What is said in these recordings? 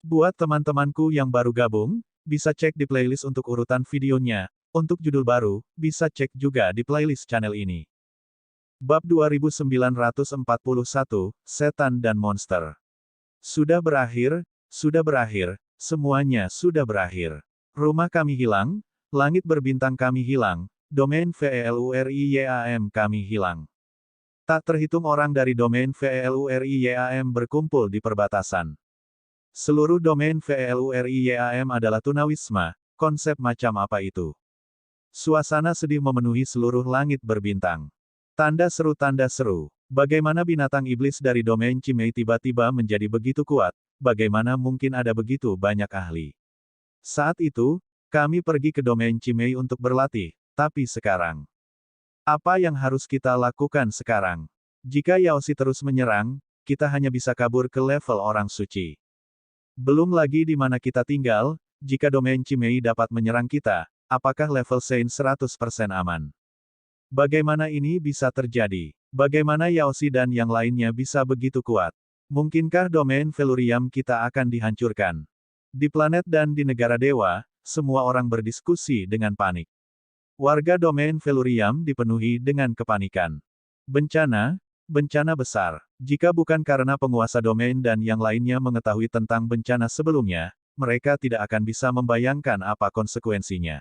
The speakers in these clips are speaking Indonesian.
Buat teman-temanku yang baru gabung, bisa cek di playlist untuk urutan videonya. Untuk judul baru, bisa cek juga di playlist channel ini. Bab 2941, Setan dan Monster. Sudah berakhir, semuanya sudah berakhir. Rumah kami hilang, langit berbintang kami hilang, domain VELURIYAM kami hilang. Tak terhitung orang dari domain VELURIYAM berkumpul di perbatasan. Seluruh domain VELURIYAM adalah tunawisma, konsep macam apa itu? Suasana sedih memenuhi seluruh langit berbintang. Tanda seru, bagaimana binatang iblis dari domain Cimei tiba-tiba menjadi begitu kuat, bagaimana mungkin ada begitu banyak ahli. Saat itu, kami pergi ke domain Cimei untuk berlatih, tapi sekarang. Apa yang harus kita lakukan sekarang? Jika Yaoshi terus menyerang, kita hanya bisa kabur ke level orang suci. Belum lagi di mana kita tinggal, jika domain Cimei dapat menyerang kita, apakah level Saint 100% aman? Bagaimana ini bisa terjadi? Bagaimana Yaoshi dan yang lainnya bisa begitu kuat? Mungkinkah domain Velurium kita akan dihancurkan? Di planet dan di negara dewa, semua orang berdiskusi dengan panik. Warga domain Velurium dipenuhi dengan kepanikan. Bencana besar. Jika bukan karena penguasa domain dan yang lainnya mengetahui tentang bencana sebelumnya, mereka tidak akan bisa membayangkan apa konsekuensinya.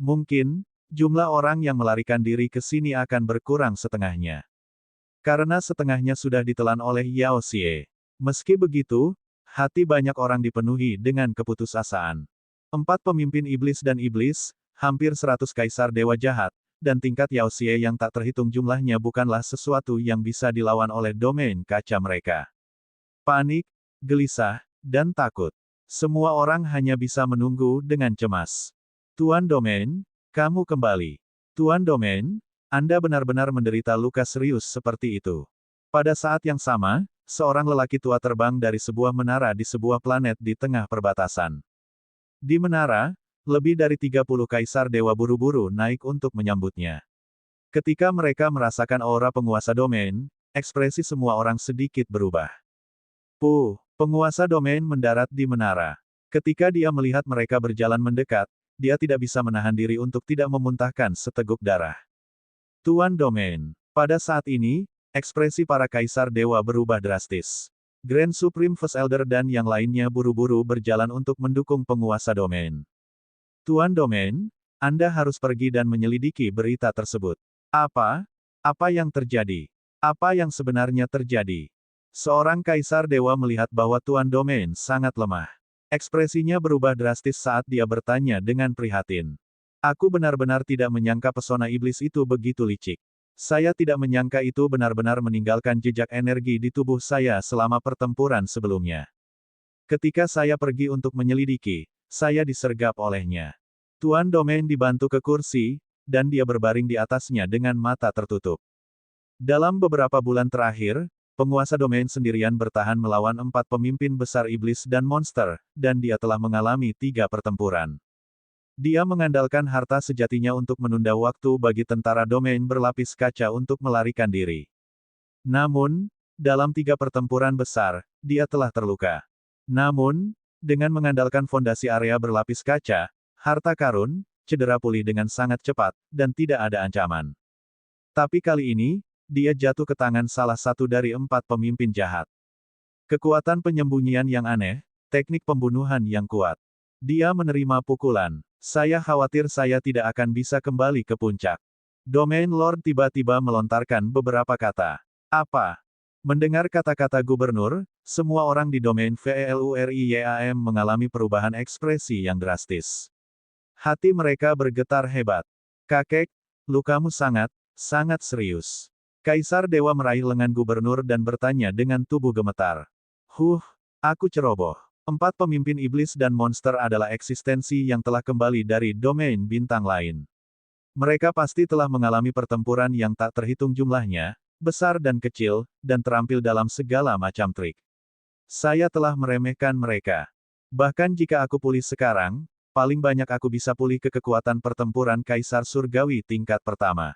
Mungkin, jumlah orang yang melarikan diri ke sini akan berkurang setengahnya. Karena setengahnya sudah ditelan oleh Yao Xie. Meski begitu, hati banyak orang dipenuhi dengan keputusasaan. 4 pemimpin iblis dan iblis, hampir 100 kaisar dewa jahat, dan tingkat Yao Xie yang tak terhitung jumlahnya bukanlah sesuatu yang bisa dilawan oleh domain kaca mereka. Panik, gelisah, dan takut. Semua orang hanya bisa menunggu dengan cemas. Tuan Domain, kamu kembali. Tuan Domain, Anda benar-benar menderita luka serius seperti itu. Pada saat yang sama, seorang lelaki tua terbang dari sebuah menara di sebuah planet di tengah perbatasan. Di menara, lebih dari 30 kaisar dewa buru-buru naik untuk menyambutnya. Ketika mereka merasakan aura penguasa domain, ekspresi semua orang sedikit berubah. Penguasa domain mendarat di menara. Ketika dia melihat mereka berjalan mendekat, dia tidak bisa menahan diri untuk tidak memuntahkan seteguk darah. Tuan Domain. Pada saat ini, ekspresi para kaisar dewa berubah drastis. Grand Supreme First Elder dan yang lainnya buru-buru berjalan untuk mendukung penguasa domain. Tuan Domain, Anda harus pergi dan menyelidiki berita tersebut. Apa yang terjadi? Apa yang sebenarnya terjadi? Seorang kaisar dewa melihat bahwa Tuan Domain sangat lemah. Ekspresinya berubah drastis saat dia bertanya dengan prihatin. Aku benar-benar tidak menyangka pesona iblis itu begitu licik. Saya tidak menyangka itu benar-benar meninggalkan jejak energi di tubuh saya selama pertempuran sebelumnya. Ketika saya pergi untuk menyelidiki, saya disergap olehnya. Tuan Domain dibantu ke kursi, dan dia berbaring di atasnya dengan mata tertutup. Dalam beberapa bulan terakhir, penguasa domain sendirian bertahan melawan 4 pemimpin besar iblis dan monster, dan dia telah mengalami 3 pertempuran. Dia mengandalkan harta sejatinya untuk menunda waktu bagi tentara domain berlapis kaca untuk melarikan diri. Namun, dalam 3 pertempuran besar, dia telah terluka. Namun, dengan mengandalkan fondasi area berlapis kaca, harta karun, cedera pulih dengan sangat cepat, dan tidak ada ancaman. Tapi kali ini, dia jatuh ke tangan salah satu dari 4 pemimpin jahat. Kekuatan penyembunyian yang aneh, teknik pembunuhan yang kuat. Dia menerima pukulan. Saya khawatir saya tidak akan bisa kembali ke puncak. Domain Lord tiba-tiba melontarkan beberapa kata. Apa? Mendengar kata-kata gubernur, semua orang di domain VELURIYAM mengalami perubahan ekspresi yang drastis. Hati mereka bergetar hebat. Kakek, lukamu sangat serius. Kaisar Dewa meraih lengan gubernur dan bertanya dengan tubuh gemetar. Aku ceroboh. 4 pemimpin iblis dan monster adalah eksistensi yang telah kembali dari domain bintang lain. Mereka pasti telah mengalami pertempuran yang tak terhitung jumlahnya, besar dan kecil, dan terampil dalam segala macam trik. Saya telah meremehkan mereka. Bahkan jika aku pulih sekarang, paling banyak aku bisa pulih ke kekuatan pertempuran Kaisar Surgawi tingkat pertama.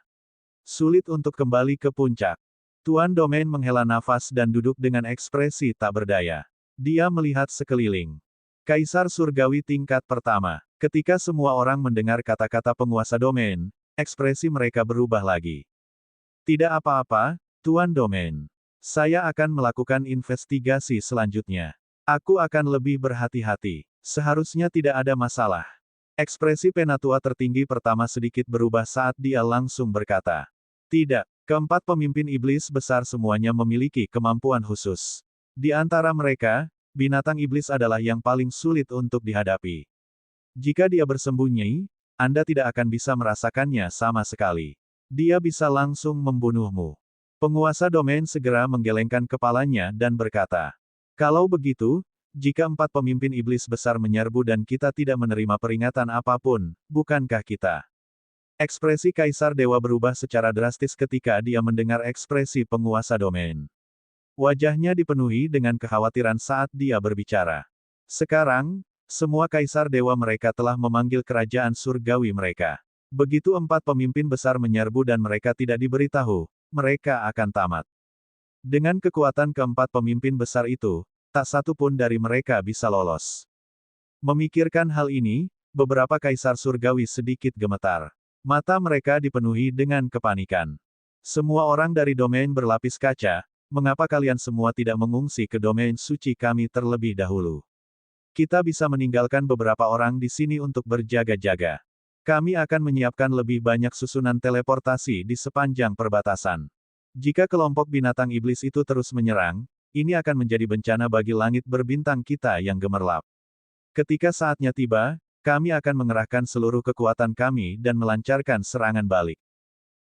Sulit untuk kembali ke puncak. Tuan Domain menghela nafas dan duduk dengan ekspresi tak berdaya. Dia melihat sekeliling. Kaisar Surgawi tingkat pertama. Ketika semua orang mendengar kata-kata penguasa domain, ekspresi mereka berubah lagi. Tidak apa-apa, Tuan Domain. Saya akan melakukan investigasi selanjutnya. Aku akan lebih berhati-hati. Seharusnya tidak ada masalah. Ekspresi penatua tertinggi pertama sedikit berubah saat dia langsung berkata. Tidak, keempat pemimpin iblis besar semuanya memiliki kemampuan khusus. Di antara mereka, binatang iblis adalah yang paling sulit untuk dihadapi. Jika dia bersembunyi, Anda tidak akan bisa merasakannya sama sekali. Dia bisa langsung membunuhmu. Penguasa domain segera menggelengkan kepalanya dan berkata, kalau begitu, jika empat pemimpin iblis besar menyerbu dan kita tidak menerima peringatan apapun, bukankah kita? Ekspresi Kaisar Dewa berubah secara drastis ketika dia mendengar ekspresi penguasa domain. Wajahnya dipenuhi dengan kekhawatiran saat dia berbicara. Sekarang, semua Kaisar Dewa mereka telah memanggil kerajaan surgawi mereka. Begitu empat pemimpin besar menyerbu dan mereka tidak diberitahu, mereka akan tamat. Dengan kekuatan keempat pemimpin besar itu, tak satu pun dari mereka bisa lolos. Memikirkan hal ini, beberapa Kaisar Surgawi sedikit gemetar. Mata mereka dipenuhi dengan kepanikan. Semua orang dari domain berlapis kaca, mengapa kalian semua tidak mengungsi ke domain suci kami terlebih dahulu? Kita bisa meninggalkan beberapa orang di sini untuk berjaga-jaga. Kami akan menyiapkan lebih banyak susunan teleportasi di sepanjang perbatasan. Jika kelompok binatang iblis itu terus menyerang, ini akan menjadi bencana bagi langit berbintang kita yang gemerlap. Ketika saatnya tiba, kami akan mengerahkan seluruh kekuatan kami dan melancarkan serangan balik.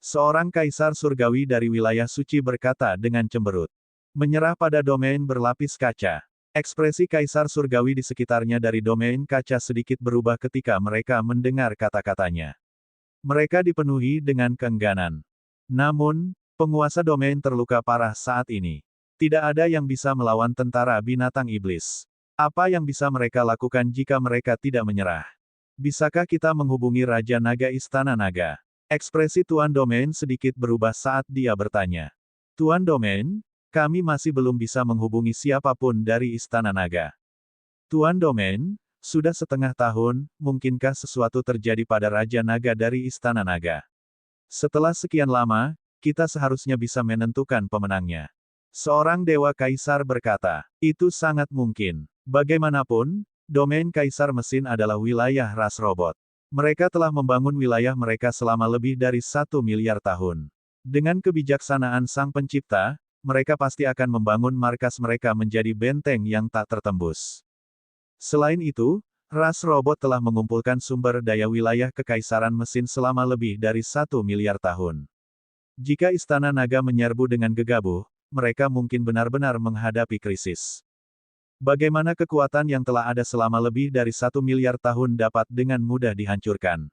Seorang kaisar surgawi dari wilayah suci berkata dengan cemberut. Menyerah pada domain berlapis kaca. Ekspresi kaisar surgawi di sekitarnya dari domain kaca sedikit berubah ketika mereka mendengar kata-katanya. Mereka dipenuhi dengan keengganan. Namun, penguasa domain terluka parah saat ini. Tidak ada yang bisa melawan tentara binatang iblis. Apa yang bisa mereka lakukan jika mereka tidak menyerah? Bisakah kita menghubungi Raja Naga Istana Naga? Ekspresi Tuan Domain sedikit berubah saat dia bertanya. Tuan Domain, kami masih belum bisa menghubungi siapapun dari Istana Naga. Tuan Domain, sudah setengah tahun, mungkinkah sesuatu terjadi pada Raja Naga dari Istana Naga? Setelah sekian lama, kita seharusnya bisa menentukan pemenangnya. Seorang Dewa Kaisar berkata, itu sangat mungkin. Bagaimanapun, domain Kaisar Mesin adalah wilayah ras robot. Mereka telah membangun wilayah mereka selama lebih dari 1 miliar tahun. Dengan kebijaksanaan Sang Pencipta, mereka pasti akan membangun markas mereka menjadi benteng yang tak tertembus. Selain itu, ras robot telah mengumpulkan sumber daya wilayah Kekaisaran Mesin selama lebih dari 1 miliar tahun. Jika Istana Naga menyerbu dengan gegabah, mereka mungkin benar-benar menghadapi krisis. Bagaimana kekuatan yang telah ada selama lebih dari 1 miliar tahun dapat dengan mudah dihancurkan?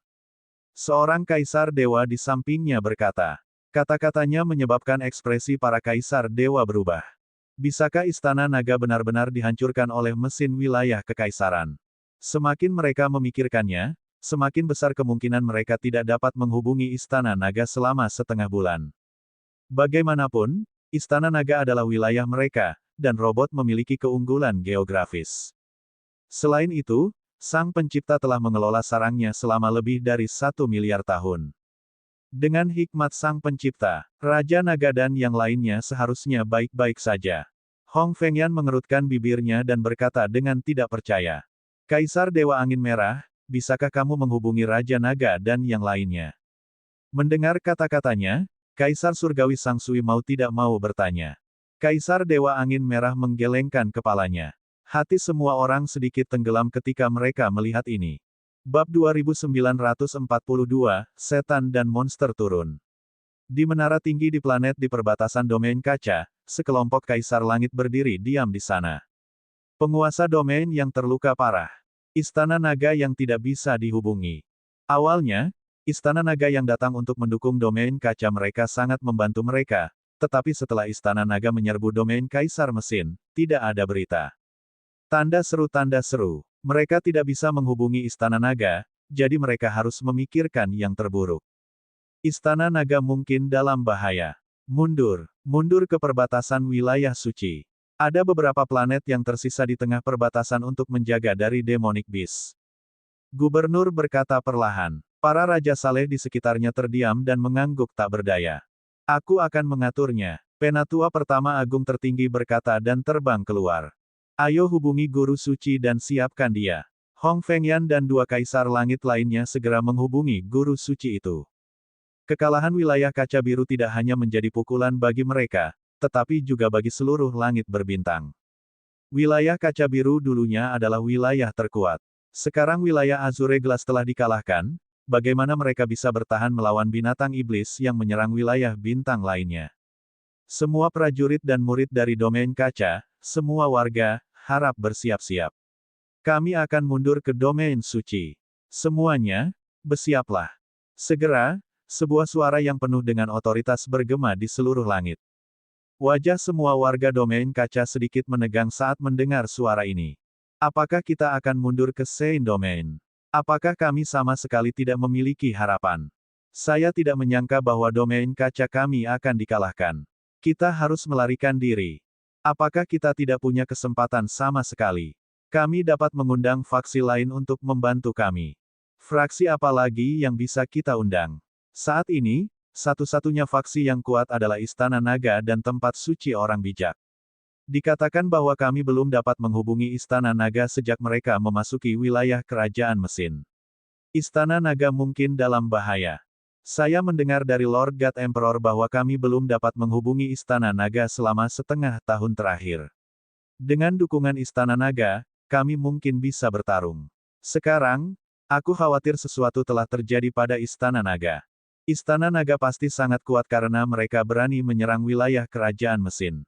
Seorang kaisar dewa di sampingnya berkata. Kata-katanya menyebabkan ekspresi para kaisar dewa berubah. Bisakah Istana Naga benar-benar dihancurkan oleh mesin wilayah kekaisaran? Semakin mereka memikirkannya, semakin besar kemungkinan mereka tidak dapat menghubungi Istana Naga selama setengah bulan. Bagaimanapun, Istana Naga adalah wilayah mereka, dan robot memiliki keunggulan geografis. Selain itu, Sang Pencipta telah mengelola sarangnya selama lebih dari 1 miliar tahun. Dengan hikmat Sang Pencipta, Raja Naga dan yang lainnya seharusnya baik-baik saja. Hong Fengyan mengerutkan bibirnya dan berkata dengan tidak percaya. Kaisar Dewa Angin Merah, bisakah kamu menghubungi Raja Naga dan yang lainnya? Mendengar kata-katanya, Kaisar Surgawi Sang Sui mau tidak mau bertanya. Kaisar Dewa Angin Merah menggelengkan kepalanya. Hati semua orang sedikit tenggelam ketika mereka melihat ini. Bab 2942, Setan dan Monster Turun. Di menara tinggi di planet di perbatasan domain kaca, sekelompok kaisar langit berdiri diam di sana. Penguasa domain yang terluka parah. Istana Naga yang tidak bisa dihubungi. Awalnya, Istana Naga yang datang untuk mendukung domain kaca mereka sangat membantu mereka, tetapi setelah Istana Naga menyerbu domain Kaisar Mesin, tidak ada berita. Tanda seru. Mereka tidak bisa menghubungi Istana Naga, jadi mereka harus memikirkan yang terburuk. Istana Naga mungkin dalam bahaya. Mundur ke perbatasan wilayah suci. Ada beberapa planet yang tersisa di tengah perbatasan untuk menjaga dari demonic beast. Gubernur berkata perlahan. Para Raja Saleh di sekitarnya terdiam dan mengangguk tak berdaya. Aku akan mengaturnya. Penatua pertama agung tertinggi berkata dan terbang keluar. Ayo hubungi guru suci dan siapkan dia. Hong Fengyan dan dua kaisar langit lainnya segera menghubungi guru suci itu. Kekalahan wilayah kaca biru tidak hanya menjadi pukulan bagi mereka, tetapi juga bagi seluruh langit berbintang. Wilayah kaca biru dulunya adalah wilayah terkuat. Sekarang wilayah Azure Glass telah dikalahkan, bagaimana mereka bisa bertahan melawan binatang iblis yang menyerang wilayah bintang lainnya? Semua prajurit dan murid dari domain kaca, semua warga, harap bersiap-siap. Kami akan mundur ke domain suci. Semuanya, bersiaplah. Segera, sebuah suara yang penuh dengan otoritas bergema di seluruh langit. Wajah semua warga domain kaca sedikit menegang saat mendengar suara ini. Apakah kita akan mundur ke Saint Domain? Apakah kami sama sekali tidak memiliki harapan? Saya tidak menyangka bahwa domain kaca kami akan dikalahkan. Kita harus melarikan diri. Apakah kita tidak punya kesempatan sama sekali? Kami dapat mengundang faksi lain untuk membantu kami. Fraksi apa lagi yang bisa kita undang? Saat ini, satu-satunya faksi yang kuat adalah Istana Naga dan tempat suci orang bijak. Dikatakan bahwa kami belum dapat menghubungi Istana Naga sejak mereka memasuki wilayah kerajaan Mesin. Istana Naga mungkin dalam bahaya. Saya mendengar dari Lord God Emperor bahwa kami belum dapat menghubungi Istana Naga selama setengah tahun terakhir. Dengan dukungan Istana Naga, kami mungkin bisa bertarung. Sekarang, aku khawatir sesuatu telah terjadi pada Istana Naga. Istana Naga pasti sangat kuat karena mereka berani menyerang wilayah kerajaan Mesin.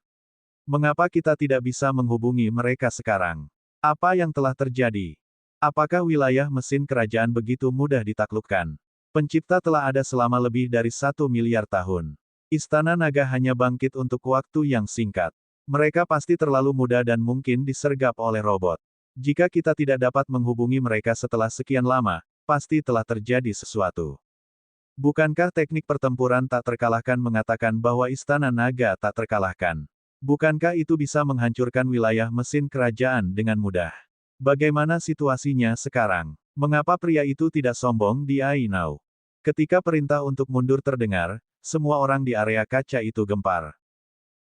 Mengapa kita tidak bisa menghubungi mereka sekarang? Apa yang telah terjadi? Apakah wilayah Mesin kerajaan begitu mudah ditaklukkan? Pencipta telah ada selama lebih dari 1 miliar tahun. Istana Naga hanya bangkit untuk waktu yang singkat. Mereka pasti terlalu muda dan mungkin disergap oleh robot. Jika kita tidak dapat menghubungi mereka setelah sekian lama, pasti telah terjadi sesuatu. Bukankah teknik pertempuran tak terkalahkan mengatakan bahwa Istana Naga tak terkalahkan? Bukankah itu bisa menghancurkan wilayah mesin kerajaan dengan mudah? Bagaimana situasinya sekarang? Mengapa pria itu tidak sombong di Ainau? Ketika perintah untuk mundur terdengar, semua orang di area kaca itu gempar.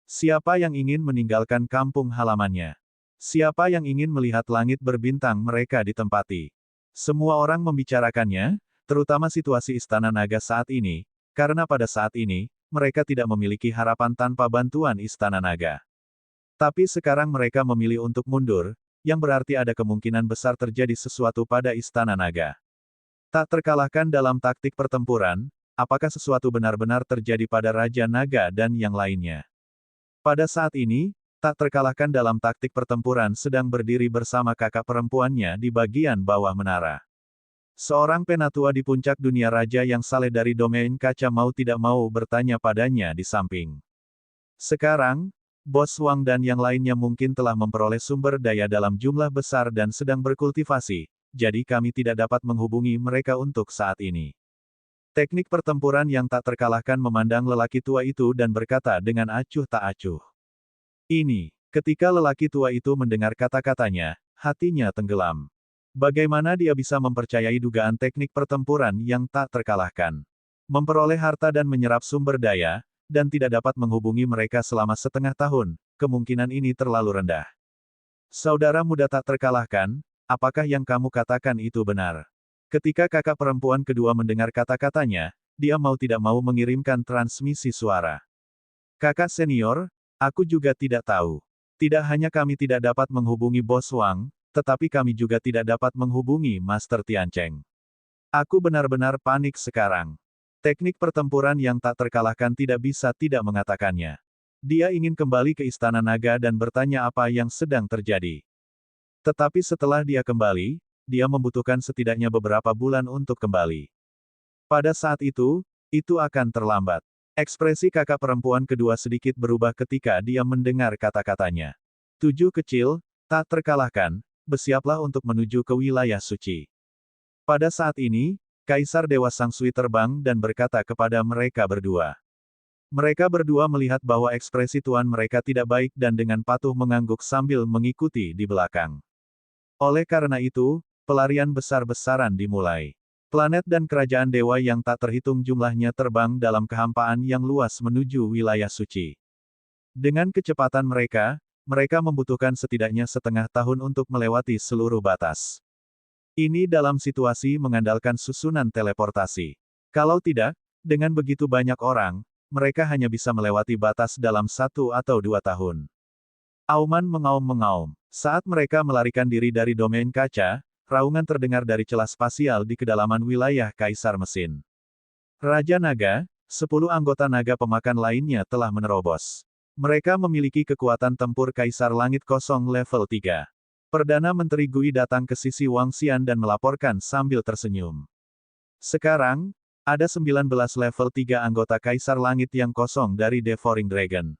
Siapa yang ingin meninggalkan kampung halamannya? Siapa yang ingin melihat langit berbintang mereka ditempati? Semua orang membicarakannya, terutama situasi Istana Naga saat ini, karena pada saat ini, mereka tidak memiliki harapan tanpa bantuan Istana Naga. Tapi sekarang mereka memilih untuk mundur, yang berarti ada kemungkinan besar terjadi sesuatu pada Istana Naga. Tak terkalahkan dalam taktik pertempuran, apakah sesuatu benar-benar terjadi pada Raja Naga dan yang lainnya? Pada saat ini, tak terkalahkan dalam taktik pertempuran sedang berdiri bersama kakak perempuannya di bagian bawah menara. Seorang penatua di puncak dunia raja yang saleh dari domain kaca mau tidak mau bertanya padanya di samping. Sekarang, Bos Wang dan yang lainnya mungkin telah memperoleh sumber daya dalam jumlah besar dan sedang berkultivasi, jadi kami tidak dapat menghubungi mereka untuk saat ini. Teknik pertempuran yang tak terkalahkan memandang lelaki tua itu dan berkata dengan acuh tak acuh. Ini, ketika lelaki tua itu mendengar kata-katanya, hatinya tenggelam. Bagaimana dia bisa mempercayai dugaan teknik pertempuran yang tak terkalahkan? Memperoleh harta dan menyerap sumber daya, dan tidak dapat menghubungi mereka selama setengah tahun, kemungkinan ini terlalu rendah. Saudara muda tak terkalahkan, apakah yang kamu katakan itu benar? Ketika kakak perempuan kedua mendengar kata-katanya, dia mau tidak mau mengirimkan transmisi suara. Kakak senior, aku juga tidak tahu. Tidak hanya kami tidak dapat menghubungi Bos Wang, tetapi kami juga tidak dapat menghubungi Master Tiancheng. Aku benar-benar panik sekarang. Teknik pertempuran yang tak terkalahkan tidak bisa tidak mengatakannya. Dia ingin kembali ke Istana Naga dan bertanya apa yang sedang terjadi. Tetapi setelah dia kembali, dia membutuhkan setidaknya beberapa bulan untuk kembali. Pada saat itu akan terlambat. Ekspresi kakak perempuan kedua sedikit berubah ketika dia mendengar kata-katanya. 7 kecil, tak terkalahkan, bersiaplah untuk menuju ke wilayah suci. Pada saat ini, Kaisar Dewa Sang Sui terbang dan berkata kepada mereka berdua. Mereka berdua melihat bahwa ekspresi tuan mereka tidak baik dan dengan patuh mengangguk sambil mengikuti di belakang. Oleh karena itu, pelarian besar-besaran dimulai. Planet dan kerajaan dewa yang tak terhitung jumlahnya terbang dalam kehampaan yang luas menuju wilayah suci. Dengan kecepatan mereka, mereka membutuhkan setidaknya setengah tahun untuk melewati seluruh batas. Ini dalam situasi mengandalkan susunan teleportasi. Kalau tidak, dengan begitu banyak orang, mereka hanya bisa melewati batas dalam 1 atau 2 tahun. Auman mengaum-mengaum. Saat mereka melarikan diri dari domain kaca, raungan terdengar dari celah spasial di kedalaman wilayah Kaisar Mesin. Raja Naga, 10 anggota naga pemakan lainnya telah menerobos. Mereka memiliki kekuatan tempur Kaisar Langit Kosong level 3. Perdana Menteri Gui datang ke sisi Wang Xian dan melaporkan sambil tersenyum. Sekarang, ada 19 level 3 anggota Kaisar Langit yang kosong dari Devouring Dragon.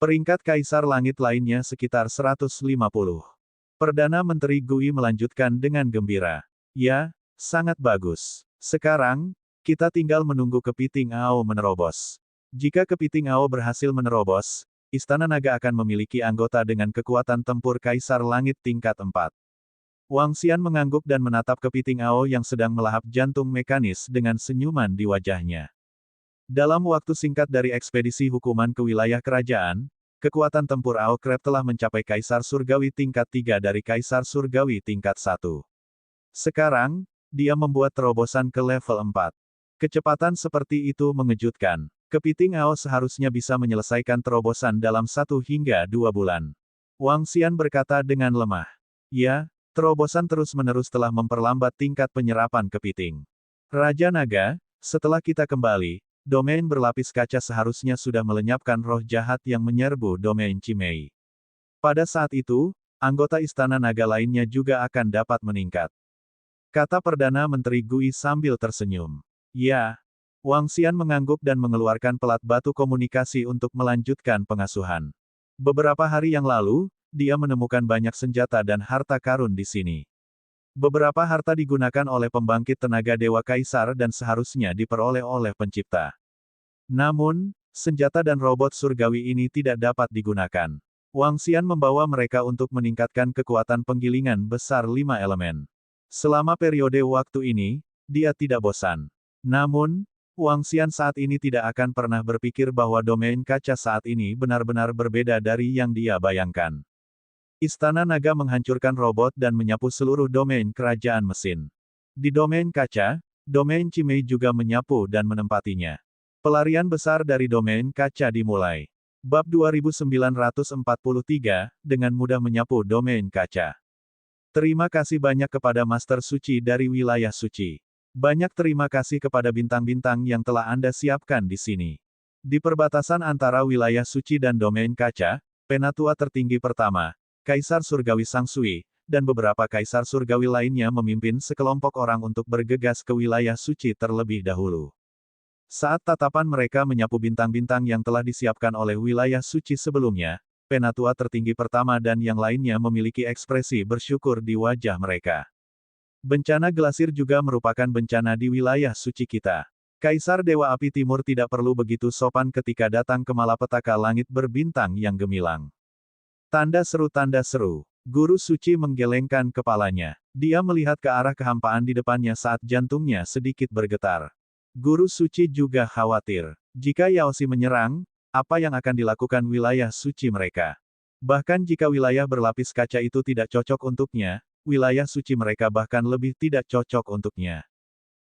Peringkat Kaisar Langit lainnya sekitar 150. Perdana Menteri Gui melanjutkan dengan gembira. Ya, sangat bagus. Sekarang, kita tinggal menunggu kepiting Ao menerobos. Jika kepiting Ao berhasil menerobos, Istana Naga akan memiliki anggota dengan kekuatan tempur Kaisar Langit tingkat 4. Wang Xian mengangguk dan menatap kepiting Ao yang sedang melahap jantung mekanis dengan senyuman di wajahnya. Dalam waktu singkat dari ekspedisi hukuman ke wilayah kerajaan, kekuatan tempur Ao Crab telah mencapai Kaisar Surgawi tingkat 3 dari Kaisar Surgawi tingkat 1. Sekarang, dia membuat terobosan ke level 4. Kecepatan seperti itu mengejutkan. Kepiting Ao seharusnya bisa menyelesaikan terobosan dalam 1 hingga 2 bulan. Wang Xian berkata dengan lemah. Ya, terobosan terus-menerus telah memperlambat tingkat penyerapan kepiting. Raja Naga, setelah kita kembali, domain berlapis kaca seharusnya sudah melenyapkan roh jahat yang menyerbu domain Cimei. Pada saat itu, anggota Istana Naga lainnya juga akan dapat meningkat. Kata Perdana Menteri Gui sambil tersenyum. Ya. Wang Xian mengangguk dan mengeluarkan pelat batu komunikasi untuk melanjutkan pengasuhan. Beberapa hari yang lalu, dia menemukan banyak senjata dan harta karun di sini. Beberapa harta digunakan oleh pembangkit tenaga Dewa Kaisar dan seharusnya diperoleh oleh pencipta. Namun, senjata dan robot surgawi ini tidak dapat digunakan. Wang Xian membawa mereka untuk meningkatkan kekuatan penggilingan besar 5 elemen. Selama periode waktu ini, dia tidak bosan. Namun, Wang Xian saat ini tidak akan pernah berpikir bahwa domain kaca saat ini benar-benar berbeda dari yang dia bayangkan. Istana Naga menghancurkan robot dan menyapu seluruh domain kerajaan mesin. Di domain kaca, domain Cimei juga menyapu dan menempatinya. Pelarian besar dari domain kaca dimulai. Bab 2943, dengan mudah menyapu domain kaca. Terima kasih banyak kepada Master Suci dari wilayah suci. Banyak terima kasih kepada bintang-bintang yang telah Anda siapkan di sini. Di perbatasan antara wilayah suci dan domain kaca, Penatua tertinggi pertama, Kaisar Surgawi Sang Sui, dan beberapa Kaisar Surgawi lainnya memimpin sekelompok orang untuk bergegas ke wilayah suci terlebih dahulu. Saat tatapan mereka menyapu bintang-bintang yang telah disiapkan oleh wilayah suci sebelumnya, Penatua tertinggi pertama dan yang lainnya memiliki ekspresi bersyukur di wajah mereka. Bencana Glasir juga merupakan bencana di wilayah suci kita. Kaisar Dewa Api Timur tidak perlu begitu sopan ketika datang ke malapetaka langit berbintang yang gemilang. Tanda seru. Guru suci menggelengkan kepalanya. Dia melihat ke arah kehampaan di depannya saat jantungnya sedikit bergetar. Guru suci juga khawatir. Jika Yaoxi menyerang, apa yang akan dilakukan wilayah suci mereka? Bahkan jika wilayah berlapis kaca itu tidak cocok untuknya, wilayah suci mereka bahkan lebih tidak cocok untuknya.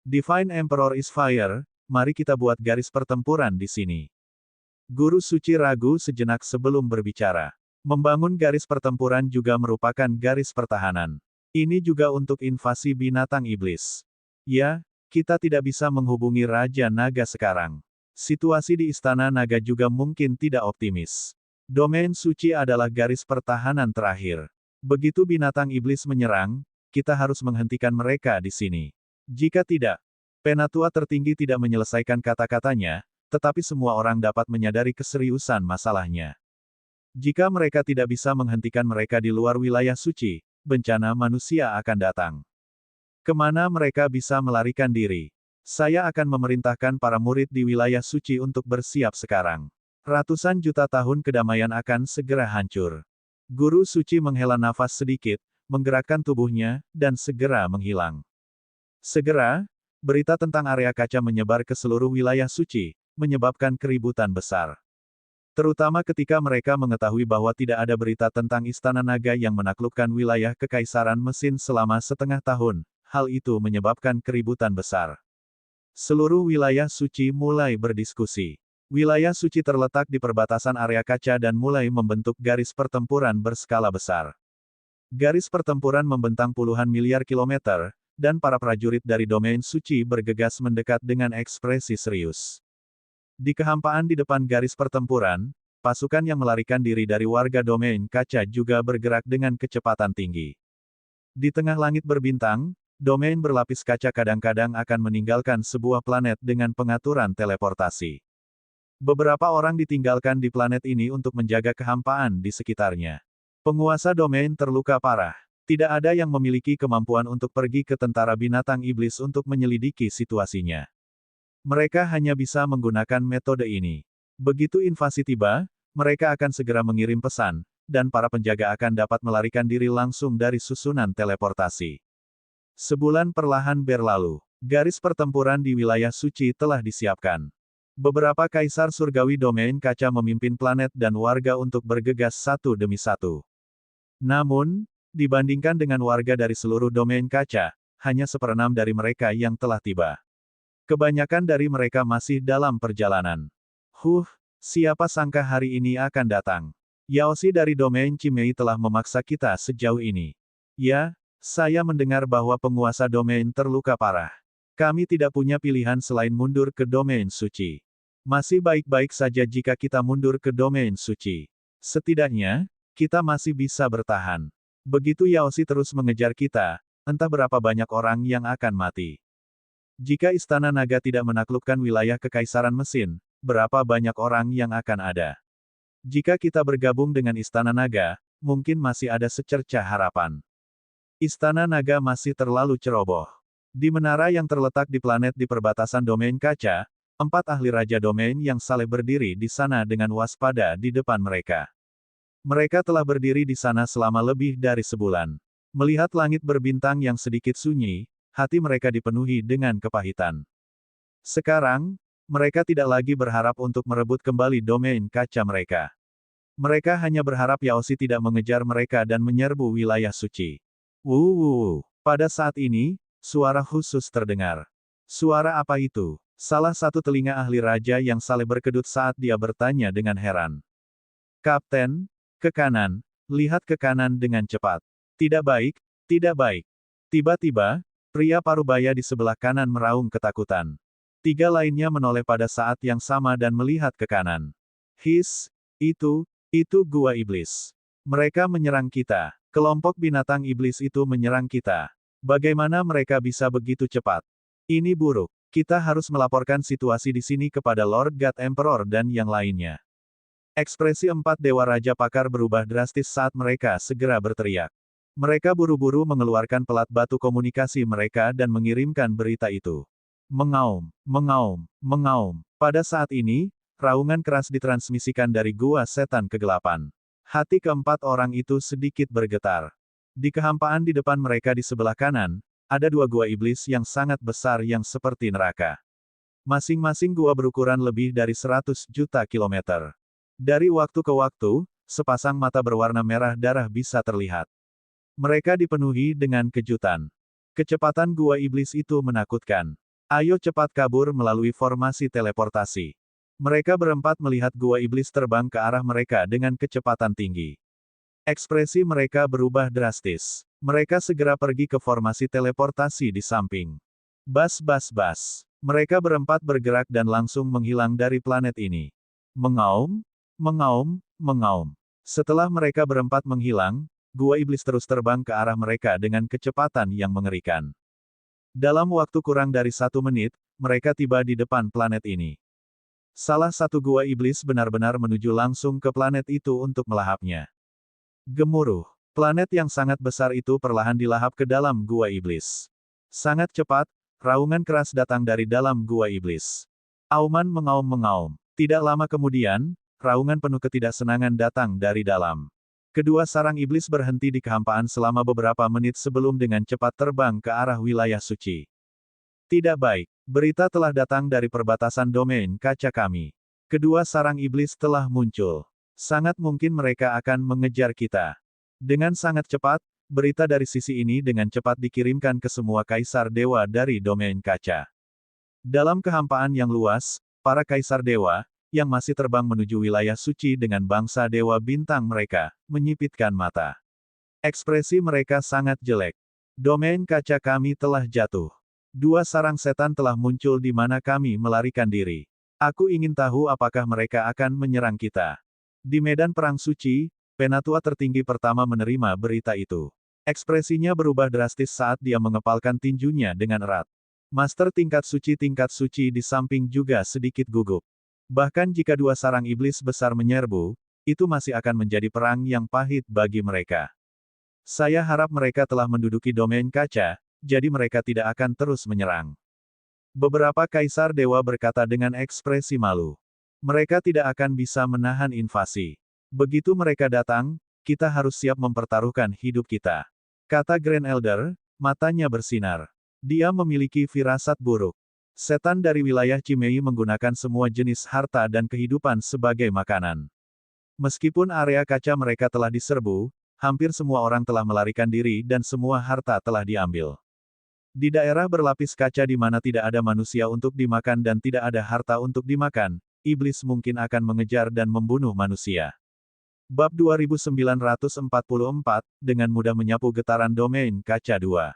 Divine Emperor is fire, mari kita buat garis pertempuran di sini. Guru suci ragu sejenak sebelum berbicara. Membangun garis pertempuran juga merupakan garis pertahanan. Ini juga untuk invasi binatang iblis. Ya, kita tidak bisa menghubungi Raja Naga sekarang. Situasi di Istana Naga juga mungkin tidak optimis. Domain suci adalah garis pertahanan terakhir. Begitu binatang iblis menyerang, kita harus menghentikan mereka di sini. Jika tidak, Penatua tertinggi tidak menyelesaikan kata-katanya, tetapi semua orang dapat menyadari keseriusan masalahnya. Jika mereka tidak bisa menghentikan mereka di luar wilayah suci, bencana manusia akan datang. Kemana mereka bisa melarikan diri? Saya akan memerintahkan para murid di wilayah suci untuk bersiap sekarang. Ratusan juta tahun kedamaian akan segera hancur. Guru suci menghela nafas sedikit, menggerakkan tubuhnya, dan segera menghilang. Segera, berita tentang area kaca menyebar ke seluruh wilayah suci, menyebabkan keributan besar. Terutama ketika mereka mengetahui bahwa tidak ada berita tentang Istana Naga yang menaklukkan wilayah Kekaisaran Mesin selama setengah tahun, hal itu menyebabkan keributan besar. Seluruh wilayah suci mulai berdiskusi. Wilayah suci terletak di perbatasan area kaca dan mulai membentuk garis pertempuran berskala besar. Garis pertempuran membentang puluhan miliar kilometer, dan para prajurit dari domain suci bergegas mendekat dengan ekspresi serius. Di kehampaan di depan garis pertempuran, pasukan yang melarikan diri dari warga domain kaca juga bergerak dengan kecepatan tinggi. Di tengah langit berbintang, domain berlapis kaca kadang-kadang akan meninggalkan sebuah planet dengan pengaturan teleportasi. Beberapa orang ditinggalkan di planet ini untuk menjaga kehampaan di sekitarnya. Penguasa domain terluka parah. Tidak ada yang memiliki kemampuan untuk pergi ke tentara binatang iblis untuk menyelidiki situasinya. Mereka hanya bisa menggunakan metode ini. Begitu invasi tiba, mereka akan segera mengirim pesan, dan para penjaga akan dapat melarikan diri langsung dari susunan teleportasi. Sebulan perlahan berlalu. Garis pertempuran di wilayah suci telah disiapkan. Beberapa kaisar surgawi domain kaca memimpin planet dan warga untuk bergegas satu demi satu. Namun, dibandingkan dengan warga dari seluruh domain kaca, hanya seperenam dari mereka yang telah tiba. Kebanyakan dari mereka masih dalam perjalanan. Siapa sangka hari ini akan datang. Yaoshi dari domain Cimei telah memaksa kita sejauh ini. Ya, saya mendengar bahwa penguasa domain terluka parah. Kami tidak punya pilihan selain mundur ke domain suci. Masih baik-baik saja jika kita mundur ke domain suci. Setidaknya, kita masih bisa bertahan. Begitu Yaoshi terus mengejar kita, entah berapa banyak orang yang akan mati. Jika Istana Naga tidak menaklukkan wilayah Kekaisaran Mesin, berapa banyak orang yang akan ada? Jika kita bergabung dengan Istana Naga, mungkin masih ada secercah harapan. Istana Naga masih terlalu ceroboh. Di menara yang terletak di planet di perbatasan domain kaca, 4 ahli raja domain yang saleh berdiri di sana dengan waspada di depan mereka. Mereka telah berdiri di sana selama lebih dari sebulan. Melihat langit berbintang yang sedikit sunyi, hati mereka dipenuhi dengan kepahitan. Sekarang, mereka tidak lagi berharap untuk merebut kembali domain kaca mereka. Mereka hanya berharap Yaoshi tidak mengejar mereka dan menyerbu wilayah suci. Pada saat ini, suara khusus terdengar. Suara apa itu? Salah satu telinga ahli raja yang saleh berkedut saat dia bertanya dengan heran. Kapten, ke kanan, lihat ke kanan dengan cepat. Tidak baik, tidak baik. Tiba-tiba, pria parubaya di sebelah kanan meraung ketakutan. 3 lainnya menoleh pada saat yang sama dan melihat ke kanan. Itu gua iblis. Mereka menyerang kita. Kelompok binatang iblis itu menyerang kita. Bagaimana mereka bisa begitu cepat? Ini buruk. Kita harus melaporkan situasi di sini kepada Lord God Emperor dan yang lainnya. Ekspresi 4 Dewa Raja Pakar berubah drastis saat mereka segera berteriak. Mereka buru-buru mengeluarkan pelat batu komunikasi mereka dan mengirimkan berita itu. Mengaum, mengaum, mengaum. Pada saat ini, raungan keras ditransmisikan dari gua setan kegelapan. Hati keempat orang itu sedikit bergetar. Di kehampaan di depan mereka di sebelah kanan, ada 2 gua iblis yang sangat besar yang seperti neraka. Masing-masing gua berukuran lebih dari 100 juta kilometer. Dari waktu ke waktu, sepasang mata berwarna merah darah bisa terlihat. Mereka dipenuhi dengan kejutan. Kecepatan gua iblis itu menakutkan. Ayo cepat kabur melalui formasi teleportasi. Mereka berempat melihat gua iblis terbang ke arah mereka dengan kecepatan tinggi. Ekspresi mereka berubah drastis. Mereka segera pergi ke formasi teleportasi di samping. Bas. Mereka berempat bergerak dan langsung menghilang dari planet ini. Mengaum, mengaum, mengaum. Setelah mereka berempat menghilang, gua iblis terus terbang ke arah mereka dengan kecepatan yang mengerikan. Dalam waktu kurang dari 1 menit, mereka tiba di depan planet ini. Salah satu gua iblis benar-benar menuju langsung ke planet itu untuk melahapnya. Gemuruh. Planet yang sangat besar itu perlahan dilahap ke dalam gua iblis. Sangat cepat, Raungan keras datang dari dalam gua iblis. Auman mengaum-mengaum. Tidak lama kemudian, raungan penuh ketidaksenangan datang dari dalam. Kedua sarang iblis berhenti di kehampaan selama beberapa menit sebelum dengan cepat terbang ke arah wilayah suci. Tidak baik. Berita telah datang dari perbatasan domain kaca kami. Kedua sarang iblis telah muncul. Sangat mungkin mereka akan mengejar kita. Dengan sangat cepat, berita dari sisi ini dengan cepat dikirimkan ke semua kaisar dewa dari domain kaca. Dalam kehampaan yang luas, para kaisar dewa, yang masih terbang menuju wilayah suci dengan bangsa dewa bintang mereka, menyipitkan mata. Ekspresi mereka sangat jelek. Domain kaca kami telah jatuh. Dua sarang setan telah muncul di mana kami melarikan diri. Aku ingin tahu apakah mereka akan menyerang kita. Di medan perang suci, penatua tertinggi pertama menerima berita itu. Ekspresinya berubah drastis saat dia mengepalkan tinjunya dengan erat. Master tingkat suci di samping juga sedikit gugup. Bahkan jika dua sarang iblis besar menyerbu, itu masih akan menjadi perang yang pahit bagi mereka. Saya harap mereka telah menduduki domain kaca, jadi mereka tidak akan terus menyerang. Beberapa kaisar dewa berkata dengan ekspresi malu. Mereka tidak akan bisa menahan invasi. Begitu mereka datang, kita harus siap mempertaruhkan hidup kita. Kata Grand Elder, matanya bersinar. Dia memiliki firasat buruk. Setan dari wilayah Cimei menggunakan semua jenis harta dan kehidupan sebagai makanan. Meskipun area kaca mereka telah diserbu, hampir semua orang telah melarikan diri dan semua harta telah diambil. Di daerah berlapis kaca di mana tidak ada manusia untuk dimakan dan tidak ada harta untuk dimakan, iblis mungkin akan mengejar dan membunuh manusia. Bab 2944, dengan mudah menyapu getaran domain kaca 2.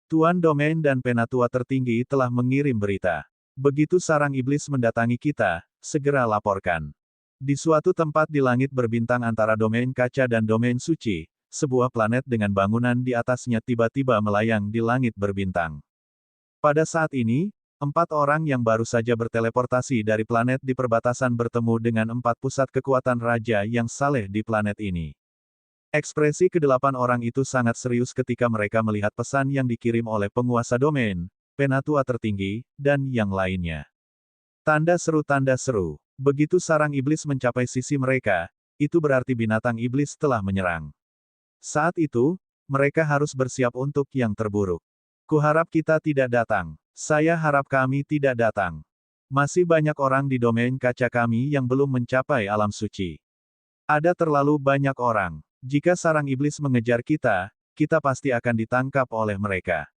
Tuan Domain dan Penatua tertinggi telah mengirim berita. Begitu sarang iblis mendatangi kita, segera laporkan. Di suatu tempat di langit berbintang antara domain kaca dan domain suci, sebuah planet dengan bangunan di atasnya tiba-tiba melayang di langit berbintang. Pada saat ini, 4 orang yang baru saja berteleportasi dari planet di perbatasan bertemu dengan 4 pusat kekuatan raja yang saleh di planet ini. Ekspresi ke-8 orang itu sangat serius ketika mereka melihat pesan yang dikirim oleh penguasa domain, penatua tertinggi, dan yang lainnya. Tanda seru. Begitu sarang iblis mencapai sisi mereka, itu berarti binatang iblis telah menyerang. Saat itu, mereka harus bersiap untuk yang terburuk. Kuharap kita tidak datang. Saya harap kami tidak datang. Masih banyak orang di domain kaca kami yang belum mencapai alam suci. Ada terlalu banyak orang. Jika sarang iblis mengejar kita, kita pasti akan ditangkap oleh mereka.